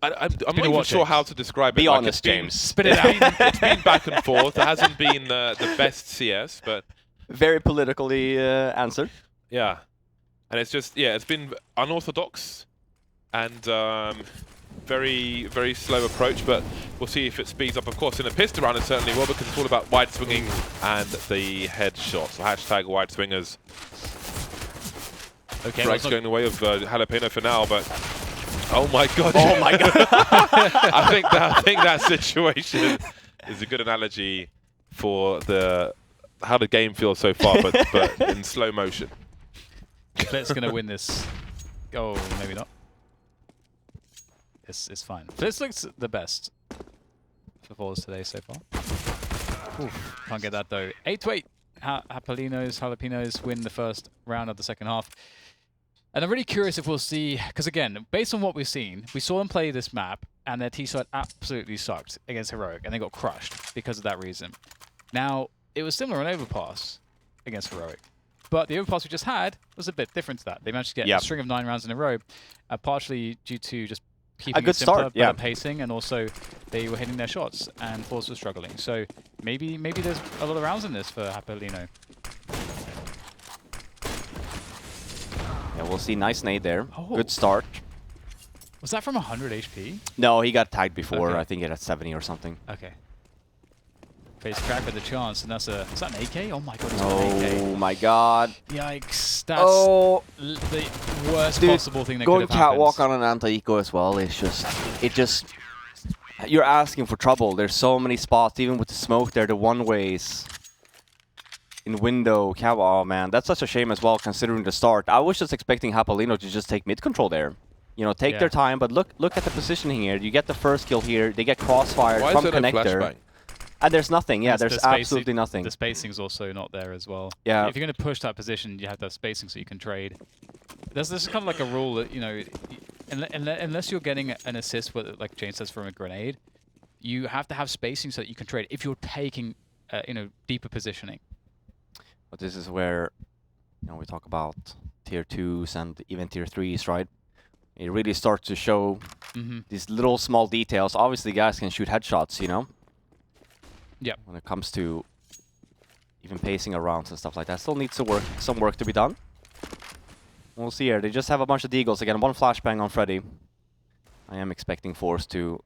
I'm not even sure how to describe it. Be honest, James. Spit it out. It's been back and forth. It hasn't been the best CS, but... Very politically answered. Yeah. And it's just, yeah, it's been unorthodox and very, very slow approach, but we'll see if it speeds up. Of course, in a pistol round, it certainly will, because it's all about wide swinging and the headshot. So hashtag wide swingers. Okay, Frag's going away with Japaleno for now, but oh my god! Oh my god! I think that situation is a good analogy for how the game feels so far, but in slow motion. Flit's gonna win this. Oh, maybe not. It's fine. This looks the best for forZe today so far. Oof, can't get that though. 8-8. Jalapenos win the first round of the second half. And I'm really curious if we'll see, because again, based on what we've seen, we saw them play this map, and their T-side absolutely sucked against Heroic, and they got crushed because of that reason. Now, it was similar on Overpass against Heroic, but the Overpass we just had was a bit different to that. They managed to get a string of 9 rounds in a row, partially due to just keeping it simpler, better pacing, and also they were hitting their shots, and forZe was struggling. So maybe there's a lot of rounds in this for Japaleno. Yeah, we'll see. Nice nade there. Oh. Good start. Was that from 100 HP? No, he got tagged before. Okay. I think it had 70 or something. Okay. Face crack with a chance, and that's a... Is that an AK? Oh my god, it's an AK. Oh my god. Yikes. That's the worst possible thing that could have happened. Going catwalk on an anti-eco as well is just... You're asking for trouble. There's so many spots, even with the smoke there, the one-ways. In window, catwalk, oh man, that's such a shame as well, considering the start. I was just expecting Japaleno to just take mid-control there. You know, take their time, but look at the positioning here. You get the first kill here, they get crossfired from connector. And there's nothing, yeah, there's absolutely nothing. The spacing's also not there as well. Yeah. If you're going to push that position, you have to have spacing so you can trade. There's kind of like a rule that, you know, unless you're getting an assist, with, like Jane says, from a grenade, you have to have spacing so that you can trade if you're taking, you know, deeper positioning. But this is where, you know, we talk about tier 2s and even tier 3s, right? It really starts to show these little small details. Obviously, guys can shoot headshots, you know? Yeah. When it comes to even pacing around and stuff like that, still needs to some work to be done. We'll see here. They just have a bunch of deagles again. One flashbang on Freddy. I am expecting forZe to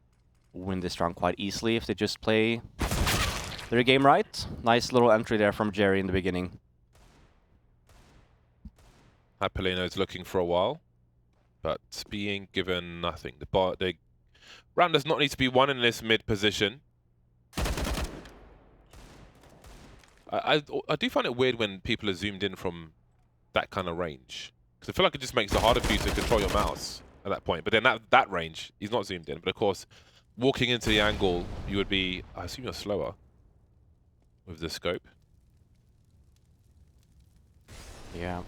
win this round quite easily if they just play their game right. Nice little entry there from Jerry in the beginning. Japaleno is looking for a while, but being given nothing. The round does not need to be won in this mid position. I do find it weird when people are zoomed in from that kind of range, because I feel like it just makes it harder for you to control your mouse at that point. But then that range, he's not zoomed in. But of course, walking into the angle, you would be, I assume you're slower with the scope. Yeah.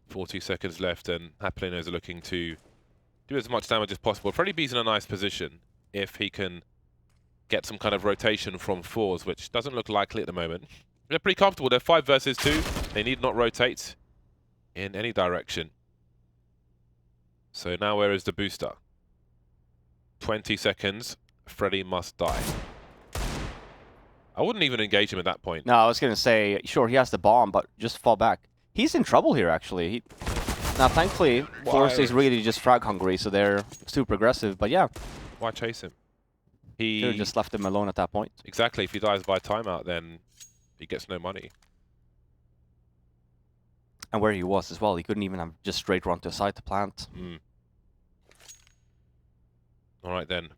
40 seconds left, and Japaleno is looking to do as much damage as possible. Freddy B's in a nice position if he can get some kind of rotation from forZe, which doesn't look likely at the moment. They're pretty comfortable. They're 5 versus 2. They need not rotate in any direction. So now where is the booster? 20 seconds. Freddy must die. I wouldn't even engage him at that point. No, I was going to say, sure, he has the bomb, but just fall back. He's in trouble here, actually. Now, thankfully, forZe is really just frag hungry, so they're super aggressive, but yeah. Why chase him? He could have just left him alone at that point. Exactly. If he dies by timeout, then he gets no money. And where he was as well, he couldn't even have just straight run to the side to plant. All right, then.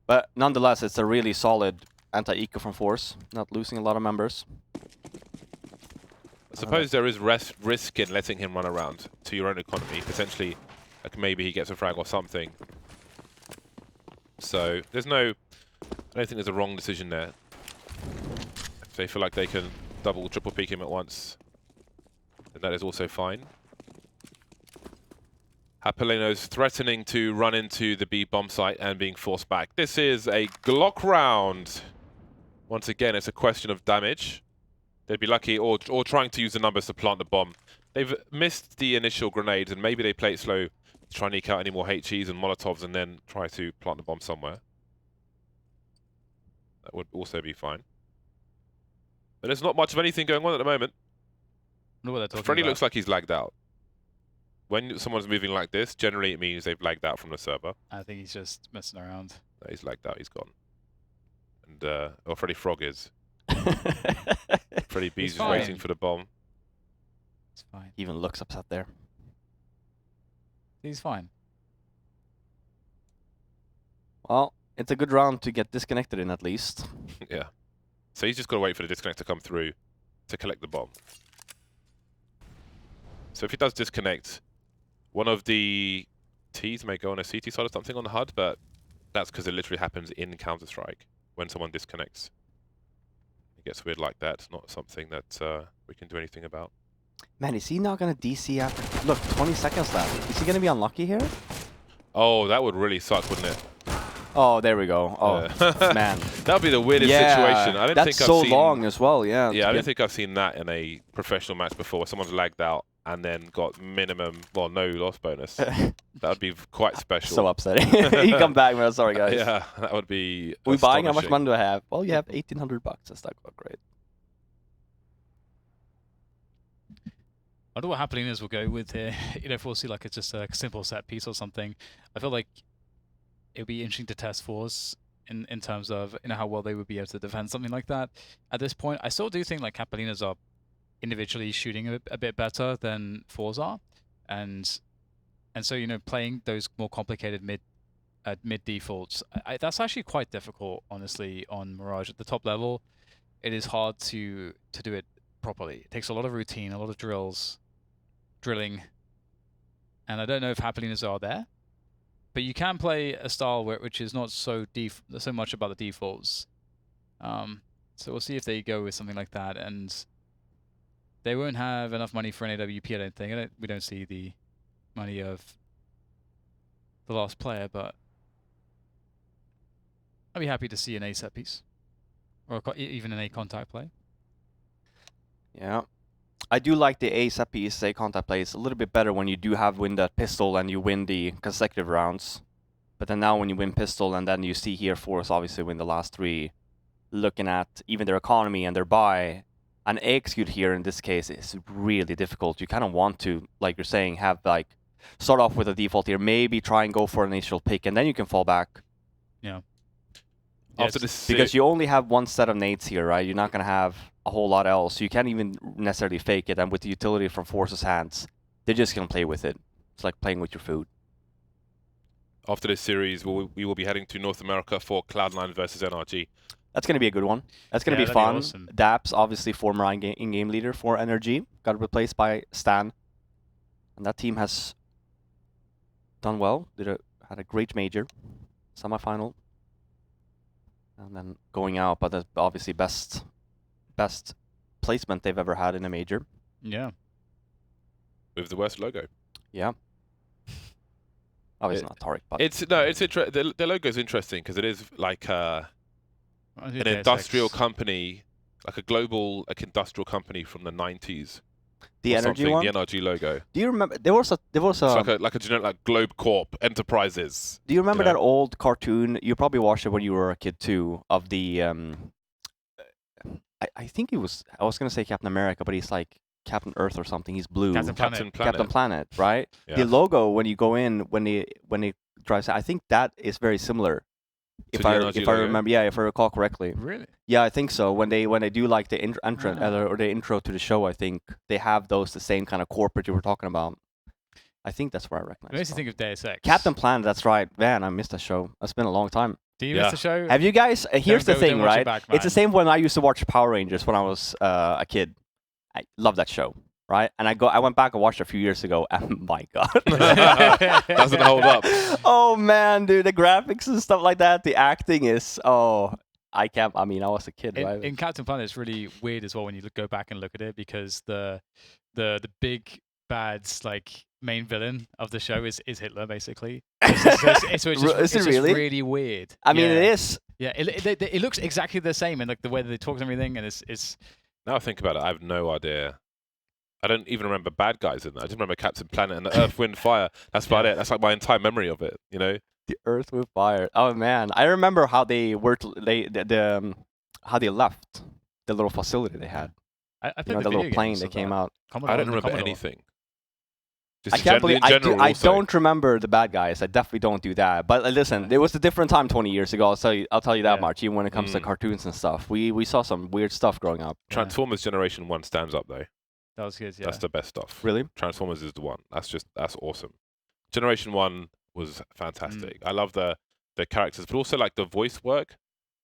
But nonetheless, it's a really solid anti-eco from forZe, not losing a lot of members. I suppose there is risk in letting him run around to your own economy. Potentially, like maybe he gets a frag or something. So there's no, I don't think there's a wrong decision there. If they feel like they can double, triple peek him at once, then that is also fine. Japaleno's threatening to run into the B bomb site and being forced back. This is a Glock round. Once again, it's a question of damage. They'd be lucky, or trying to use the numbers to plant the bomb. They've missed the initial grenades, and maybe they play it slow to try and eke out any more HEs and Molotovs and then try to plant the bomb somewhere. That would also be fine. But there's not much of anything going on at the moment. I know what they're talking Freddy about. looks like he's lagged out. When someone's moving like this, generally it means they've lagged out from the server. I think he's just messing around. No, he's lagged out, he's gone. And, or Freddy Frog is. Freddy B's is waiting for the bomb. It's fine. He even looks upset there. He's fine. Well, it's a good round to get disconnected in at least. Yeah. So he's just got to wait for the disconnect to come through to collect the bomb. So if he does disconnect, one of the Ts may go on a CT side or something on the HUD, but that's because it literally happens in Counter-Strike when someone disconnects. it gets weird like that. It's not something that we can do anything about. Man, is he not gonna DC after? Look, 20 seconds left. Is he gonna be unlucky here? Oh, that would really suck, wouldn't it? Oh, there we go. Oh, man. That would be the weirdest Yeah, situation. I don't that's think I've so seen, long as well, yeah. Yeah, I don't think I've seen that in a professional match before, where someone's lagged out and then got minimum, well, no loss bonus. That would be quite special. So upsetting. You come back, man. Sorry, guys. Yeah, that would be We buying? How much astonishing. money do I have? Well, you have 1,800 bucks. That's not great. I wonder what Japalenos will go with here. You know, if we'll see like it's just a simple set piece or something. I feel like it would be interesting to test forZe in terms of how well they would be able to defend something like that. At this point, I still do think like Japalenos are individually shooting a bit better than forZe are, and so playing those more complicated mid defaults, that's actually quite difficult, honestly, on Mirage at the top level. It is hard to do it properly. It takes a lot of routine, a lot of drilling, and I don't know if Japalenos are there. But you can play a style which is not so much about the defaults. So we'll see if they go with something like that, and they won't have enough money for an AWP, I don't think. We don't see the money of the last player, but I'd be happy to see an A set piece, or even an A contact play. Yeah. I do like the A set piece, A contact play. It's a little bit better when you do win that pistol and you win the consecutive rounds. But then now when you win pistol and then you see here forZe obviously win the last 3, looking at even their economy and their buy, an A execute here in this case is really difficult. You kind of want to, like you're saying, have like start off with a default here, maybe try and go for an initial pick, and then you can fall back. Yeah. After this, Because you only have one set of nades here, right? You're not going to have a whole lot else. You can't even necessarily fake it. And with the utility from forZe's hands, they're just going to play with it. It's like playing with your food. After this series, we will be heading to North America for Cloud9 versus NRG. That's going to be a good one. That's going to be that'd fun. be awesome. Daps, obviously former in-game leader for NRG, got replaced by Stan. And that team has done well. Had a great major, semifinal. And then going out, but that's obviously best placement they've ever had in a major. Yeah. With the worst logo. Yeah. Obviously not Tariq, but the logo is interesting because it is like an industrial company, like a global industrial company from the 90s. The energy one. The NRG logo. Do you remember there was a It's like a generic like Globe Corp Enterprises. Do you remember that old cartoon? You probably watched it when you were a kid too. Of the I think it was. I was gonna say Captain America, but he's like Captain Earth or something. He's blue. Captain Planet, right? Yeah. The logo when you go in when it drives. I think that is very similar. If I remember, yeah, if I recall correctly. Really? Yeah, I think so. When they do like the entrance or the intro to the show, I think they have the same kind of corporate you were talking about. I think that's where I recognize. It makes you think of Deus Ex. Captain Planet, that's right. Man, I missed that show. It's been a long time. Do you miss the show? Have you guys? Here's the thing, right? It's the same when I used to watch Power Rangers when I was a kid. I love that show, right? And I went back and watched it a few years ago, and my God. Doesn't hold up. Oh, man, dude. The graphics and stuff like that. The acting is, I can't. I mean, I was a kid, right? In Captain Planet, it's really weird as well when you go back and look at it because the big bad's like main villain of the show is Hitler, basically. It's just really weird. I mean, it is. Yeah, it looks exactly the same in like the way that they talk and everything, and it's. Now I think about it, I have no idea. I don't even remember bad guys in that. I just remember Captain Planet and the Earth, Wind, Fire. That's about it. That's like my entire memory of it. You know. The Earth with Fire. Oh man, I remember how they were. How they left the little facility they had. I the little plane that came out. I don't remember anything. I can't believe I don't remember the bad guys. I definitely don't do that. But listen, it was a different time 20 years ago. I'll tell you that much. Even when it comes to cartoons and stuff, we saw some weird stuff growing up. Transformers Generation 1 stands up though. That was good. Yeah, that's the best stuff. Really? Transformers is the one. That's awesome. Generation 1 was fantastic. I love the characters, but also like the voice work.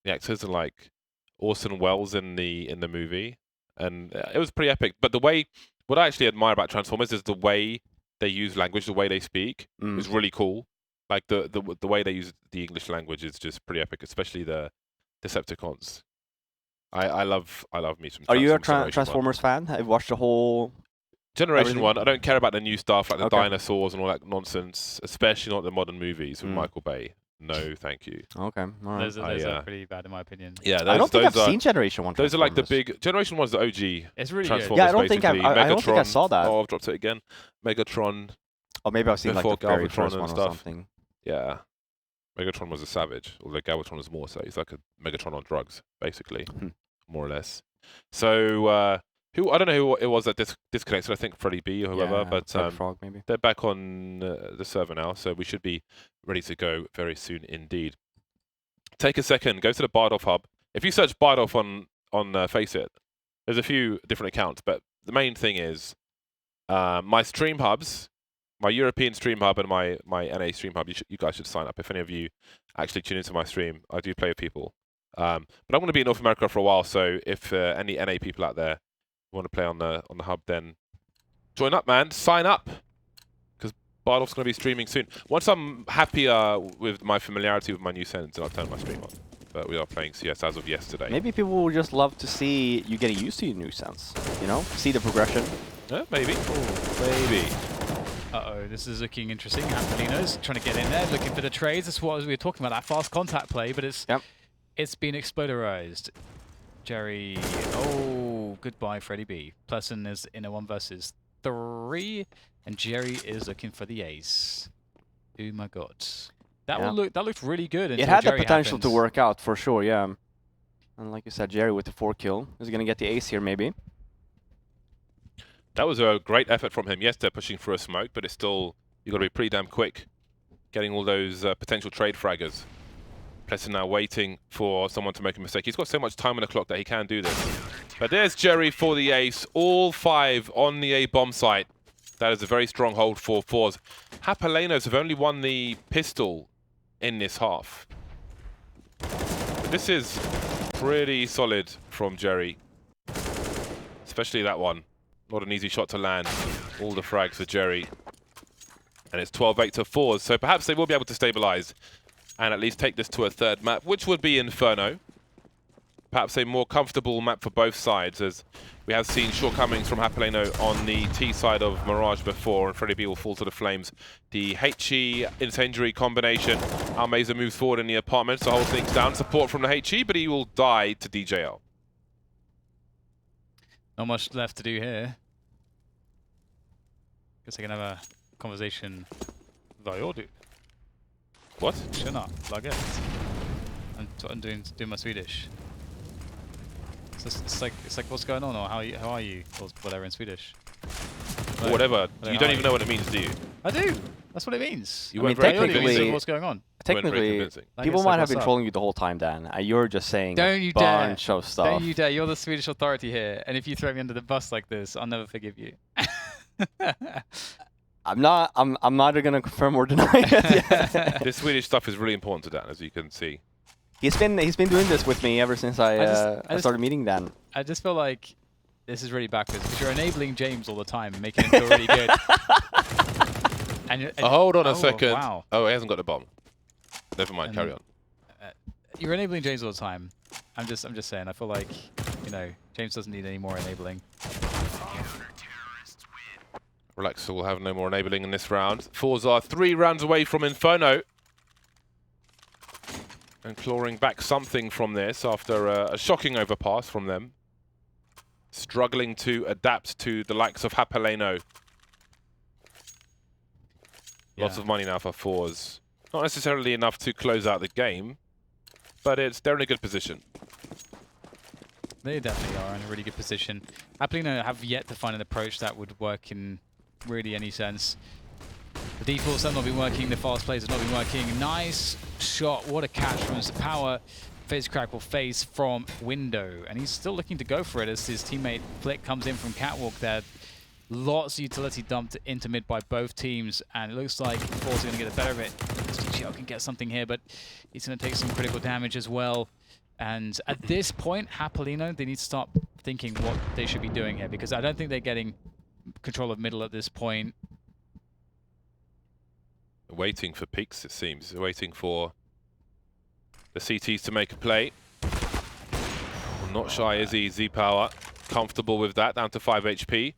The actors are like Orson Welles in the movie, and it was pretty epic. But what I actually admire about Transformers is the way they use language, the way they speak is really cool. Like the way they use the English language is just pretty epic, especially the Decepticons. I love me some. Are you a Generation 1. Transformers fan? Have you watched the whole... Generation everything? 1, I don't care about the new stuff like the Okay. dinosaurs and all that nonsense, especially not the modern movies with Mm. Michael Bay. No, thank you. Okay, all right. Those are pretty bad in my opinion. Yeah, I don't think I've those are, seen Generation 1 those are like the Transformers. big Generation 1's the OG It's really Transformers. good. Yeah, I don't think basically. I don't think I saw that. Oh, I've dropped it again. Megatron. Or maybe I've seen like Before the very Galvatron first and one or stuff. something. Yeah. Megatron was a savage, although Galvatron was more so. He's like a Megatron on drugs, basically, more or less. So, I don't know who it was that disconnected. I think Freddie B or whoever, Yeah, but Red Frog maybe. they're back on the server now, so we should be ready to go very soon indeed. Take a second, go to the Bardolph hub. If you search Bardolph on FACEIT, there's a few different accounts, but the main thing is my stream hubs, my European stream hub and my NA stream hub. You guys should sign up. If any of you actually tune into my stream, I do play with people. But I'm going to be in North America for a while, so if any NA people out there want to play on the hub, then join up, man. Sign up, because Bardolph's going to be streaming soon. Once I'm happier with my familiarity with my new settings, then I'll turn my stream on. But we are playing CS as of yesterday. Maybe people will just love to see you getting used to your new sense. You know, see the progression. Yeah, maybe. Maybe. Uh-oh, this is looking interesting. Japaleno's trying to get in there, looking for the trades. That's what we were talking about, that fast contact play, but it's been exploderized. Jerry, oh, goodbye, Freddie B. Pleasant is in a 1 versus 3, and Jerry is looking for the ace. Oh my god. That looked really good. It had Jerry the potential happens. to work out for sure, yeah. And like you said, Jerry with the 4 kill is gonna get the ace here maybe. That was a great effort from him. Yes, they're pushing for a smoke, but it's still, you've got to be pretty damn quick getting all those potential trade fraggers. Pleasant now waiting for someone to make a mistake. He's got so much time on the clock that he can do this. But there's Jerry for the ace. All 5 on the A bomb site. That is a very strong hold for forZe. Japalenos have only won the pistol in this half. But this is pretty solid from Jerry. Especially that one. Not an easy shot to land. All the frags for Jerry. And it's 12-8 to forZe, so perhaps they will be able to stabilize and at least take this to a third map, which would be Inferno. Perhaps a more comfortable map for both sides, as we have seen shortcomings from Japaleno on the T side of Mirage before, and Freddie B will fall to the flames. The HE incendiary combination. Almeza moves forward in the apartments to hold things down. Support from the HE, but he will die to DJL. Not much left to do here. Guess I can have a conversation with Iodu. What? Tjena, läget? I'm doing my Swedish. It's like what's going on, or how are you, or whatever in Swedish. Or whatever. Like, You don't even know what it means, do you? I do. That's what it means. You I mean, weren't very technically- convincing. What's going on? You weren't very Technically, convincing. Like, people it's might like, have been what's up? trolling you the whole time, Dan. You're just saying Don't you a dare. bunch of stuff. Don't you dare. You're the Swedish authority here, and if you throw me under the bus like this, I'll never forgive you. I'm neither gonna confirm or deny it. This Swedish stuff is really important to Dan, as you can see. He's been doing this with me ever since I just- started meeting Dan. I just feel like this is really backwards, because you're enabling James all the time, making him feel really good. And Hold on a oh, second. Wow. Oh, he hasn't got the bomb. Never mind, And carry on. You're enabling James all the time. I'm just saying. I feel like, you know, James doesn't need any more enabling. Relax, we'll have no more enabling in this round. forZe are 3 rounds away from Inferno. And clawing back something from this after a shocking overpass from them. Struggling to adapt to the likes of Japaleno. Lots Yeah. of money now for forZe. Not necessarily enough to close out the game, but they're in a good position. They definitely are in a really good position. Japaleno have yet to find an approach that would work in really any sense. The defaults have not been working, the fast plays have not been working. Nice shot, what a catch from his power. Phase crack will face from window, and he's still looking to go for it as his teammate Flick comes in from catwalk there. Lots of utility dumped into mid by both teams, and it looks like forZe are going to get the better of it. DJL can get something here, but he's going to take some critical damage as well. And at this point, Japaleno, they need to start thinking what they should be doing here, because I don't think they're getting control of middle at this point. Waiting for peaks, it seems. Waiting for the CTs to make a play. Not shy, is he? Z-Power. Comfortable with that, down to 5 HP.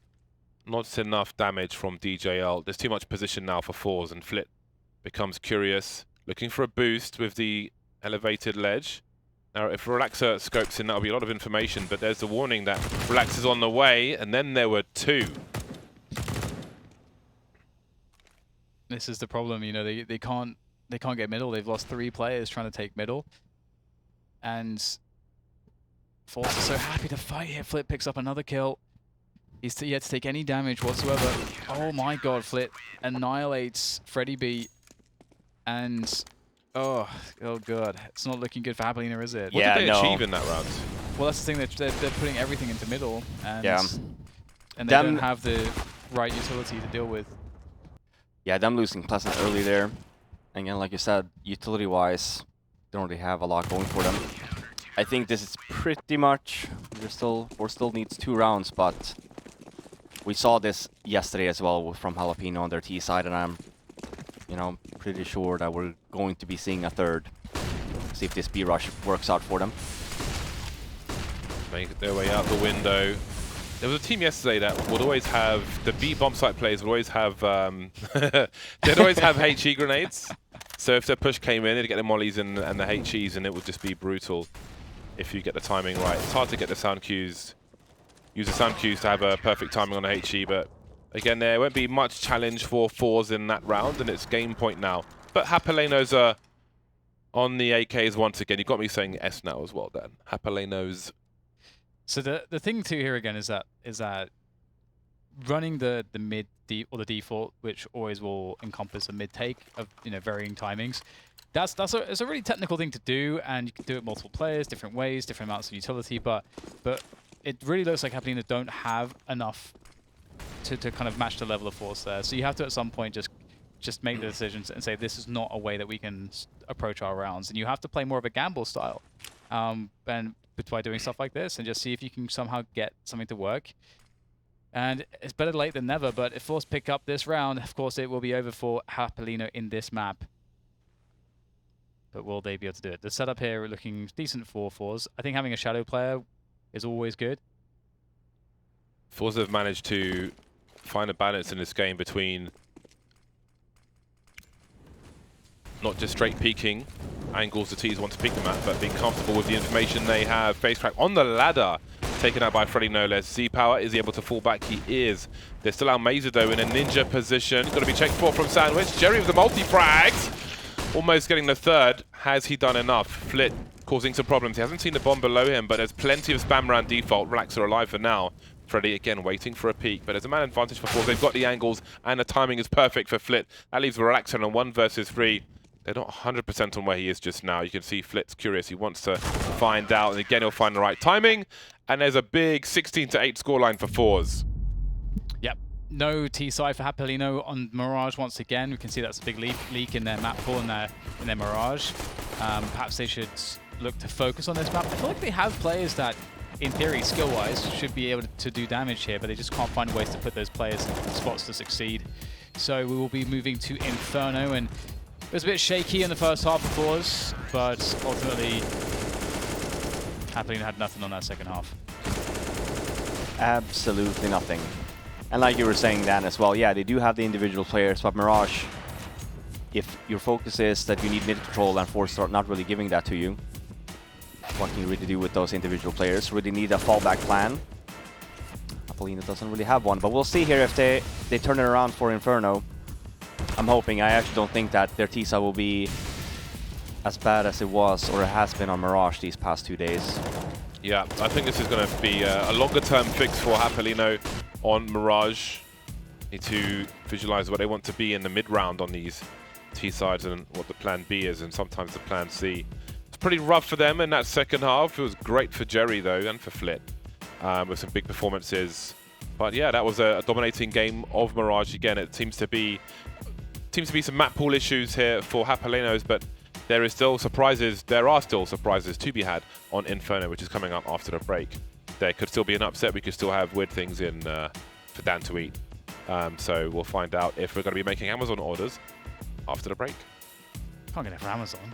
Not enough damage from DJL. There's too much position now for forZe, and Flit becomes curious. Looking for a boost with the elevated ledge. Now, if Relaxer scopes in, that'll be a lot of information, but there's the warning that Relax is on the way, and then there were 2. This is the problem, you know, they can't get middle. They've lost 3 players trying to take middle. And forZe is so happy to fight here. Flit picks up another kill. He's yet to take any damage whatsoever. Oh my god, Flit annihilates Freddy B. And oh god, it's not looking good for Japaleno, is it? What did they achieve in that round? Well, that's the thing, they're putting everything into middle, and and they Them don't have the right utility to deal with. Yeah, them losing Pleasant early there. And again, like you said, utility-wise, they don't really have a lot going for them. I think this is pretty much, forZe still needs 2 rounds, but we saw this yesterday as well from Jalapeno on their T side, and I'm, you know, pretty sure that we're going to be seeing a third. See if this B rush works out for them. Make their way out the window. There was a team yesterday that would always have, the B bomb site players would always have, they'd always have HE grenades. So if their push came in, they'd get the mollies and the HEs, and it would just be brutal if you get the timing right. It's hard to get the sound cues, use the sound cues to have a perfect timing on the HE, but again, there won't be much challenge for forZe in that round, and it's game point now. But Japaleno's on the AKs once again. You got me saying S now as well, Dan. Japaleno's. So the thing too here again is that running the mid or the default, which always will encompass a mid take of, you know, varying timings. It's a really technical thing to do, and you can do it multiple players, different ways, different amounts of utility. But it really looks like Japaleno don't have enough to kind of match the level of forZe there. So you have to at some point just make the decisions and say this is not a way that we can approach our rounds, and you have to play more of a gamble style. And by doing stuff like this and just see if you can somehow get something to work. And it's better late than never, but if forZe pick up this round, of course it will be over for Japaleno in this map. But will they be able to do it? The setup here looking decent for forZe. I think having a shadow player is always good. forZe have managed to find a balance in this game between not just straight peeking angles the T's want to peek them at, but being comfortable with the information they have. Face crack on the ladder, taken out by Freddy no less. Z-Power is he able to fall back? He is. There's still Almeza though in a ninja position. Got to be checked for from Sandwich. Jerry with the multi-frags. Almost getting the third. Has he done enough? Flit causing some problems. He hasn't seen the bomb below him, but there's plenty of spam around default. Relaxer alive for now. Freddy again waiting for a peek, but there's a man advantage for forZe. They've got the angles and the timing is perfect for Flit. That leaves Relaxer in a 1 versus 3. They're not 100% on where he is just now. You can see Flit's curious. He wants to find out, and again, he'll find the right timing. And there's a big 16-8 scoreline for forZe. Yep. No T-side for Japaleno on Mirage once again. We can see that's a big leak in their map pool in their Mirage. Perhaps they should look to focus on this map. I feel like they have players that, in theory, skill-wise, should be able to do damage here, but they just can't find ways to put those players in spots to succeed. So we will be moving to Inferno, and it was a bit shaky in the first half of forZe, but ultimately, Japaleno had nothing on that second half. Absolutely nothing. And like you were saying, Dan, as well, yeah, they do have the individual players, but Mirage, if your focus is that you need mid control and forZe start not really giving that to you, what can you really do with those individual players? Really need a fallback plan. Japaleno doesn't really have one, but we'll see here if they turn it around for Inferno. I'm hoping. I actually don't think that their T-side will be as bad as it was or it has been on Mirage these past 2 days. Yeah, I think this is going to be a longer-term fix for Japaleno on Mirage. Need to visualize where they want to be in the mid-round on these T-sides and what the plan B is, and sometimes the plan C. It's pretty rough for them in that second half. It was great for Jerry, though, and for Flit, with some big performances. But yeah, that was a dominating game of Mirage. Again, it seems to be some map pool issues here for Japalenos, but there are still surprises to be had on Inferno, which is coming up after the break. There could still be an upset. We could still have weird things in for Dan to eat. So we'll find out if we're going to be making Amazon orders after the break. Can't get it from Amazon.